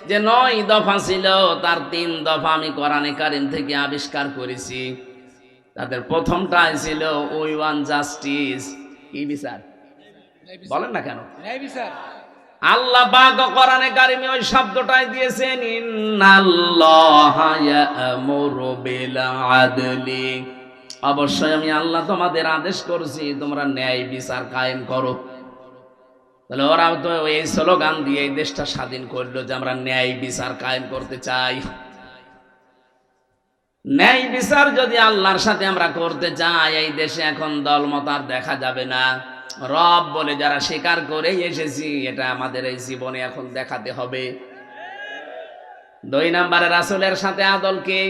যে 9 দফা ছিল, তার 3 দফা আমি কোরআনে কারীম থেকে আবিষ্কার করেছি। তাদের প্রথমটাই ছিল উই ওয়ান্ট জাস্টিস। কি বিচার বলেন না কেন? ন্যায় বিচার। আল্লাহ পাক কোরআনে কারীমে ওই শব্দটাই দিয়েছেন, ইন্নাল্লাহা ইয়া'মুরু বিল আদলি, অবশ্যই আমি আল্লাহ তোমাদের আদেশ করছি তোমরা ন্যায় বিচার কায়েম করো। তাহলে ওরাও তো এই স্লোগান দিয়ে এই দেশটা স্বাধীন করলো যে আমরা ন্যায় বিচার কায়েম করতে চাই। ন্যায় বিচার যদি আল্লাহর সাথে আমরা করতে চাই, এই দেশে এখন দলমত আর দেখা যাবে না। রব বলে যারা স্বীকার করে এসেছি, এটা আমাদের এই জীবনে এখন দেখাতে হবে। 2 নম্বরে রাসূলের সাথে আদল কি?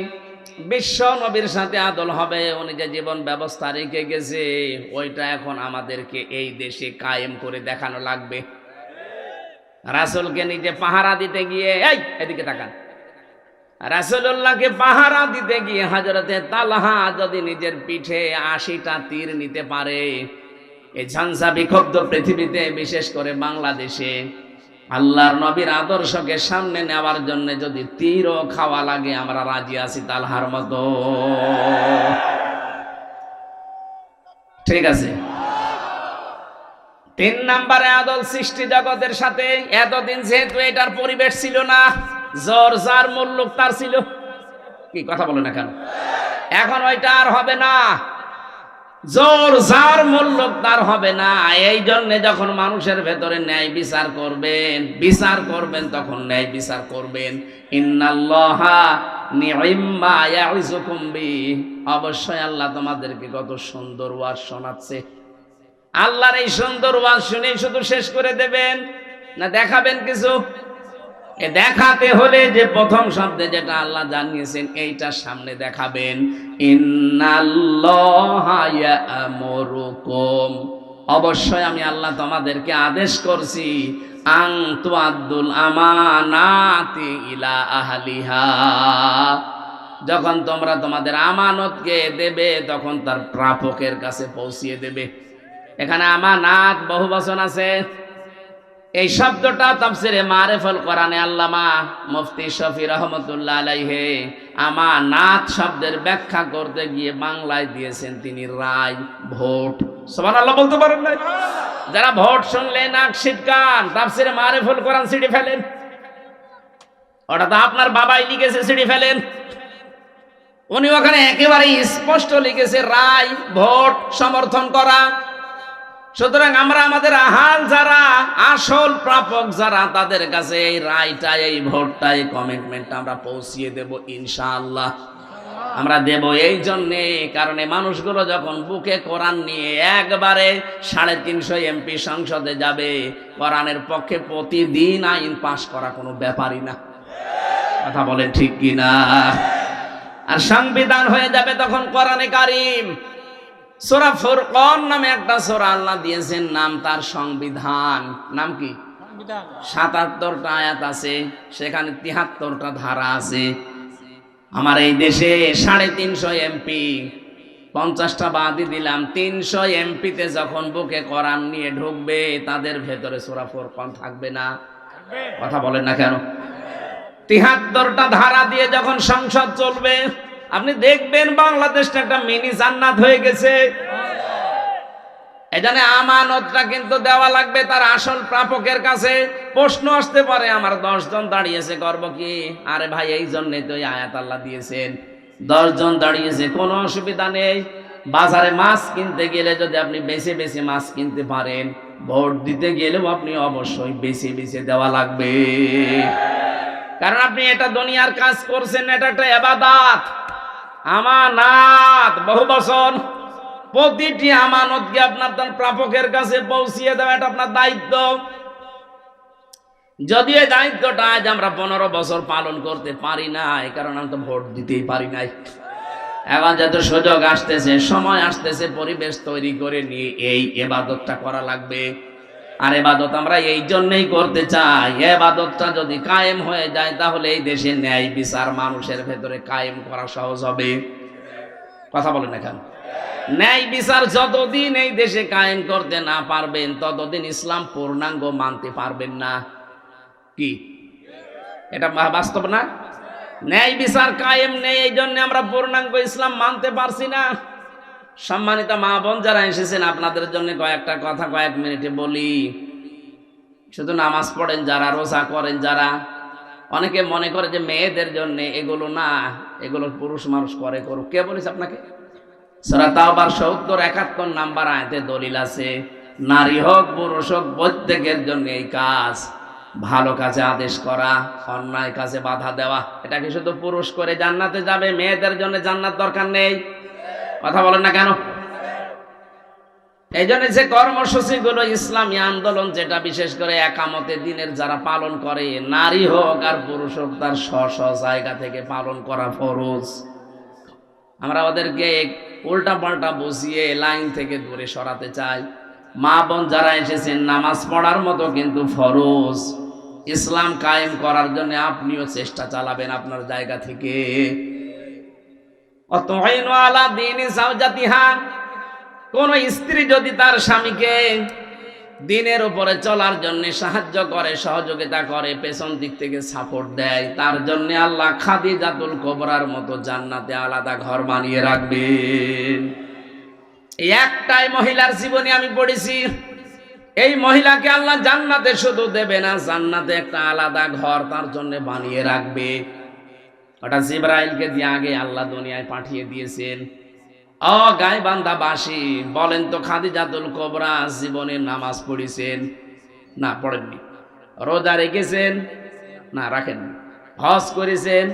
বিশ্ব নবীর সাথে আদল হবে। উনি যে জীবন ব্যবস্থা রেখে গেছে, ওইটা এখন আমাদেরকে এই দেশে কায়েম করে দেখানো লাগবে। রাসূলকে নিজে পাহারা দিতে গিয়ে, এই এদিকে তাকান, রাসূলুল্লাহকে পাহারা দিতে গিয়ে হযরতে তালহা যদি নিজের পিঠে 80টা তীর নিতে পারে, এই ঝঞ্ঝা বিক্ষুব্ধ পৃথিবীতে, বিশেষ করে বাংলাদেশে, আল্লাহর নবীর আদর্শকে সামনে নেওয়ার জন্য যদি তীরও খাওয়া লাগে, আমরা রাজি আছি তালহার মতো। ঠিক আছে। 3 নম্বরে আদল সৃষ্টি জগতের সাথে। এতদিন যেহেতু এটার পরিবেশ ছিল না, জোর যার মুল্লুক তার ছিল। কি কথা বলে না কেন? এখন ওইটা আর হবে না, জোর যার মুল্লুক তার হবে না। এই জন্য যখন মানুষের ভেতরে ন্যায় বিচার করবেন, তখন ন্যায় বিচার করবেন। ইন্নাল্লাহা নি'ম্মা ইয়া'iযুকুম বি, অবশ্যই আল্লাহ তোমাদেরকে কত সুন্দর ওয়াজ শোনাচ্ছে। আল্লাহর এই সুন্দর ওয়াজ শুনে শুধু শেষ করে দেবেন না, দেখাবেন কিছু? দেখাতে হলে যে প্রথম শব্দে যেটা আল্লাহ জানিয়েছেন, এইটা সামনে দেখাবেন। ইন্নাল্লাহা ইয়া'মুরুকুম, অবশ্যই আমি আল্লাহ তোমাদেরকে আদেশ করছি, আন তুআদ্দুল আমানাতি ইলা আহলিহা, যখন তোমরা তোমাদের আমানতকে দেবে তখন তার প্রাপকের কাছে পৌঁছিয়ে দেবে। এখানে আমানাত বহু বচন আছে। এই শব্দটা তাফসিরে মারিফুল কোরআনে আল্লামা মুফতি শফি রহমাতুল্লাহ আলাইহি আমানাত শব্দের ব্যাখ্যা করতে গিয়ে বাংলায় দিয়েছেন তিনি রায়, ভোট। সুবহানাল্লাহ বলতে পারেন না? যারা ভোট শুনলে নাক সিটকান, তাফসিরে মারিফুল কোরআন ছিঁড়ে ফেলেন। ওটা তো আপনার বাবাই লিখেছে, ছিঁড়ে ফেলেন। উনি ওখানে একেবারে স্পষ্ট লিখেছে রায়, ভোট, সমর্থন করা। সুতরাং আমরা আমাদের আহাল যারা, আসল প্রাপক যারা, তাদের কাছে এই রায়টা, এই ভোটটা, এই কমিটমেন্টটা আমরা পৌঁছিয়ে দেব ইনশাআল্লাহ। আমরা দেব এই জন্যে, কারণ এই মানুষগুলো যখন বুকে কোরআন নিয়ে একবারে 350 এমপি সংসদে যাবে, কোরআনের পক্ষে প্রতিদিন আইন পাশ করা কোনো ব্যাপারই না। কথা বলেন ঠিক কিনা? আর সংবিধান হয়ে যাবে তখন কোরআনে কারীম। সূরা ফুরকান নামে একটা সূরা আল্লাহ দিয়েছেন, নাম তার সংবিধান। নাম কি? 77টা আয়াত আছে, সেখানে 73টা ধারা আছে। আমার এই দেশে 350 এমপি, 50টা বাদই দিলাম, 300 এমপিতে যখন বুকে কোরআন নিয়ে ঢুকবে, তাদের ভেতরে সূরা ফুরকান থাকবে না। কথা বলেন না কেন? 73টা ধারা দিয়ে যখন সংসদ চলবে, আপনি দেখবেন বাংলাদেশটা একটা মিনি জান্নাত হয়ে গেছে। এজন্য আমানতটা কিন্তু দেওয়া লাগবে তার আসল প্রাপকের কাছে। প্রশ্ন আসতে পারে, আমার 10 জন দাঁড়িয়েছে, করব কি? আরে ভাই, এই জন্যই তো এই আয়াত আল্লাহ দিয়েছেন, 10 জন দাঁড়িয়েছে, কোনো অসুবিধা নেই। বাজারে মাছ কিনতে গেলে যদি আপনি বেছে বেছে মাছ কিনতে পারেন, ভোট দিতে গেলেও আপনি অবশ্যই বেছে বেছে দেওয়া লাগবে। কারণ আপনি এটা দুনিয়ার কাজ করছেন, এটা একটা ইবাদত, আমানত। বহু বছর প্রতিটি আমানতকে আপনার তার প্রাপকের কাছে পৌঁছিয়ে দেওয়া, এটা আপনার দায়িত্ব। যদি এই দায়িত্বটা আজ আমরা 15 বছর পালন করতে পারি না, এই কারণে আমি তো ভোট দিতেই পারি নাই। এখন যত সুযোগ আসতেছে, সময় আসতেছে, পরিবেশ তৈরি করে নিয়ে এই ইবাদতটা করা লাগবে। আর ইবাদত আমরা এই জন্যই করতে চাই, ইবাদতটা যদি কায়েম হয়ে যায়, তাহলে এই দেশে ন্যায় বিচার মানুষের ভেতরে কায়েম করা সহজ হবে। কথা বলেন না কেন? ন্যায় বিচার যতদিন এই দেশে কায়েম করতে না পারবেন, ততদিন ইসলাম পূর্ণাঙ্গ মানতে পারবেন না। কি এটা বাস্তব না? ন্যায় বিচার কায়েম নেই, এই জন্য আমরা পূর্ণাঙ্গ ইসলাম মানতে পারছি না। সম্মানিত মা বোন যারা এসেছেন, আপনাদের জন্য কয়েকটা কথা কয়েক মিনিটে বলি। শুধু নামাজ পড়েন যারা, রোজা করেন যারা, অনেকে মনে করে যে মেয়েদের জন্য এগুলো না, এগুলো পুরুষ মানুষ করে, করুক। কে বলেছে আপনাকে? সূরা তাওবার 70-71 নাম্বার আয়াতে দলিল আছে, নারী হোক পুরুষ হোক প্রত্যেকের জন্য এই কাজ। ভালো কাজে আদেশ করা, অন্যায় কাজে বাধা দেওয়া। এটা কি শুধু পুরুষ করে জান্নাতে যাবে? মেয়েদের জন্য জান্নাত দরকার নেই? কথা বলেন না কেন? এই জন্য যে কর্মসূচিগুলো, ইসলামী আন্দোলন যেটা, বিশেষ করে একামতে দিনের যারা পালন করে, নারী হোক আর পুরুষ হোক, তার স্ব জায়গা থেকে পালন করা ফরজ। আমরা ওদেরকে উল্টা পাল্টা বুঝিয়ে লাইন থেকে দূরে সরাতে চাই। মা বোন যারা এসেছেন, নামাজ পড়ার মতো কিন্তু ফরজ। ইসলাম কায়েম করার জন্য আপনিও চেষ্টা চালাবেন আপনার জায়গা থেকে। অতআইনু আলা দীনি যাওজাতিহা, কোন স্ত্রী যদি তার স্বামীকে দিনের উপরে চলার জন্য সাহায্য করে, সহযোগিতা করে, পেছন দিক থেকে সাপোর্ট দেয়, তার জন্য আল্লাহ খাদিজাতুল কুবরার মতো জান্নাতে আলাদা ঘর বানিয়ে রাখবেন। এই একটাই মহিলার জীবনে আমি পড়েছি, এই মহিলাকে আল্লাহ জান্নাতে শুধু দেবে না, জান্নাতে একটা আলাদা ঘর তার জন্য বানিয়ে রাখবে। ওটা জিবরাইলকে দিয়ে আগে আল্লাহ দুনিয়ায় পাঠিয়ে দিয়েছেন। ও গাইবান্ধাবাসী, বলেন তো, খাদিজাতুল কুবরা জীবনে নামাজ পড়েছেন? না, পড়েননি। রোজা রেখেছেন? না, রাখেননি। হজ করেছেন?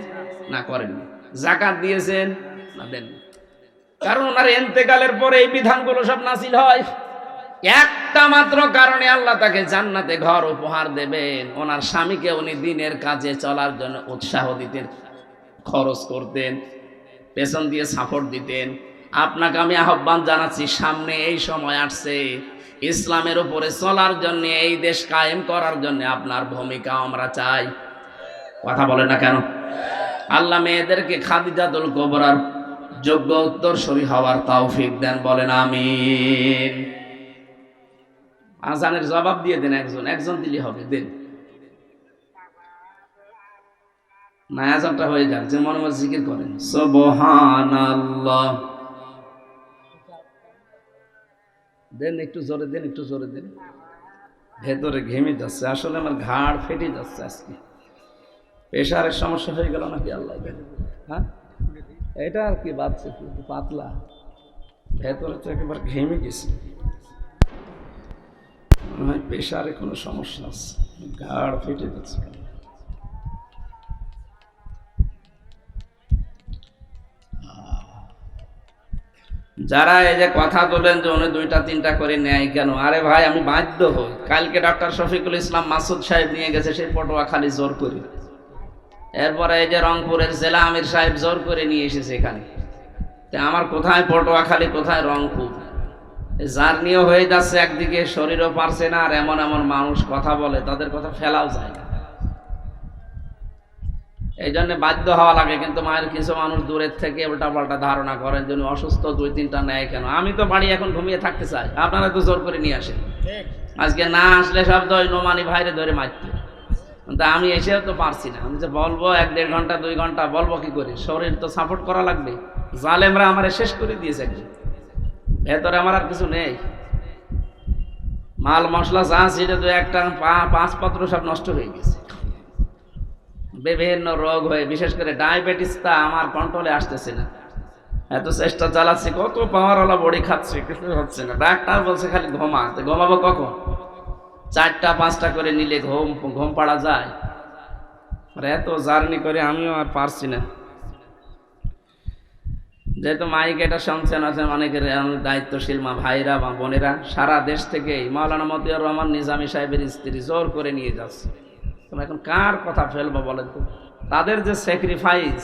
না, করেননি। যাকাত দিয়েছেন? না, দেননি। কারণ ওনার ইন্তেকালের পরে এই বিধানগুলো সব নাযিল হয়। একটা মাত্র কারণে আল্লাহ তাকে জান্নাতে ঘর উপহার দেবেন, ওনার স্বামীকে উনি দিনের কাজে চলার জন্য উৎসাহ দিতেন, খরচ করতেন, পেছন দিয়ে সাপোর্ট দিতেন। আপনাকে আমি আহ্বান জানাচ্ছি, সামনে এই সময় আসছে, ইসলামের উপরে চলার জন্য, এই দেশ কায়েম করার জন্য আপনার ভূমিকা আমরা চাই। কথা বলেন না কেন? আল্লাহ মেয়েদেরকে খাদিজাতুল কুবরার যোগ্য উত্তরসূরি হওয়ার তৌফিক দেন, বলেন আমিন। আজানের জবাব দিয়ে দেন, একজন দিলে হবে, দেন না, আজানটা হয়ে যাক, যে মনে মনে জিকির করেন সুবহানাল্লাহ। দেন, একটু জোরে দেন, একটু জোরে দেন। ভেতরে ঘেমে যাচ্ছে, আসলে আমার ঘাড় ফেটে যাচ্ছে আজকে। প্রেশারের সমস্যা হয়ে গেল নাকি আল্লাহ জানে। হ্যাঁ, এটা আর কি বাচ্চা, পাতলা, ভেতরে তো একেবারে ঘেমে গেছে। মনে হয় প্রেশারে কোনো সমস্যা আছে, ঘাড় ফেটে যাচ্ছে। যারা এই যে কথা তোলেন যে উনি দুইটা তিনটা করে নেয় কেন, আরে ভাই আমি বাধ্য হই। কালকে ডক্টর শফিকুল ইসলাম মাসুদ সাহেব নিয়ে গেছে সেই পটুয়াখালী জোর করে, এরপরে এই যে রংপুরের জেলা আমির সাহেব জোর করে নিয়ে এসেছে এখানে। আমার কোথায় পটুয়াখালী, কোথায় রংপুর, জার্নিও হয়ে যাচ্ছে একদিকে, শরীরও পারছে না, আর এমন এমন মানুষ কথা বলে তাদের কথা ফেলাও যায় না। এই জন্য বাধ্য হওয়া লাগে। কিন্তু মায়ের কিছু মানুষ দূরের থেকে উল্টা পাল্টা ধারণা করেন জন্য অসুস্থ দুই তিনটা নেয় কেন। আমি তো বাড়ি এখন ঘুমিয়ে থাকতে চাই, আপনারা তো জোর করে নিয়ে আসেন। আজকে না আসলে সব নোমানি ভাইরে ধরে মারতে, কিন্তু আমি এসেও তো পারছি না। আমি যে বলবো 1-1.5 ঘন্টা 2 ঘন্টা বলবো কি করে, শরীর তো সাপোর্ট করা লাগবে। জালেমরা আমার শেষ করে দিয়েছে একদিন, ভেতরে আমার আর কিছু নেই। মাল মশলা যা ছিল তো একটা 5 পত্র সব নষ্ট হয়ে গেছে। বিভিন্ন রোগ হয়ে, বিশেষ করে ডায়াবেটিসটা আমার কন্ট্রোলে আসতেছে না। এত চেষ্টা চালাচ্ছি, কত পাওয়ারওয়ালা বড়ি খাচ্ছি, কিছু হচ্ছে না। ডাক্তার বলছে খালি ঘুমা, ঘুমাবো কখন? 4টা-5টা করে নিলে ঘুম পাড়া যায়। আর এত জার্নি করে আমিও আর পারছি না। যেহেতু মাইক এটা শুনছেন আছেন অনেকের দায়িত্বশীল মা ভাইরা বা বোনেরা, সারা দেশ থেকে মাওলানা মতিয়ার রহমান নিজামী সাহেবের স্ত্রী জোর করে নিয়ে যাচ্ছে। তোমরা এখন কার কথা ফেলবো বলেন তো? তাদের যে স্যাক্রিফাইস,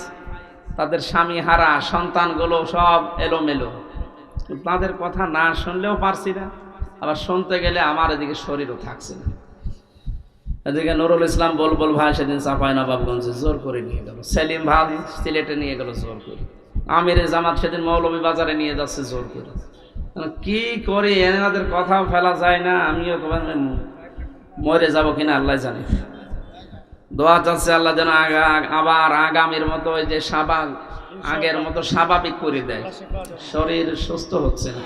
তাদের স্বামী হারা সন্তানগুলো সব এলোমেলো, তাদের কথা না শুনলেও পারছি না, আবার শুনতে গেলে আমার এদিকে শরীরও থাকছে না। এদিকে নুরুল ইসলাম বুলবুল ভাই সেদিন চাঁপাইনবাবগঞ্জে জোর করে নিয়ে গেল, সেলিম ভাই সিলেটে নিয়ে গেল জোর করে, আমির জামাত সেদিন মৌলভীবাজারে নিয়ে যাচ্ছে জোর করে। কি করি এনাদের কথাও ফেলা যায় না। আমিও মরে যাব কিনা আল্লাহ জানে। দোয়া চাচ্ছে আল্লাহ যেন আবার আগামীর মতো ওই যে আগের মতো স্বাভাবিক করে দেয়। শরীর সুস্থ হচ্ছে না।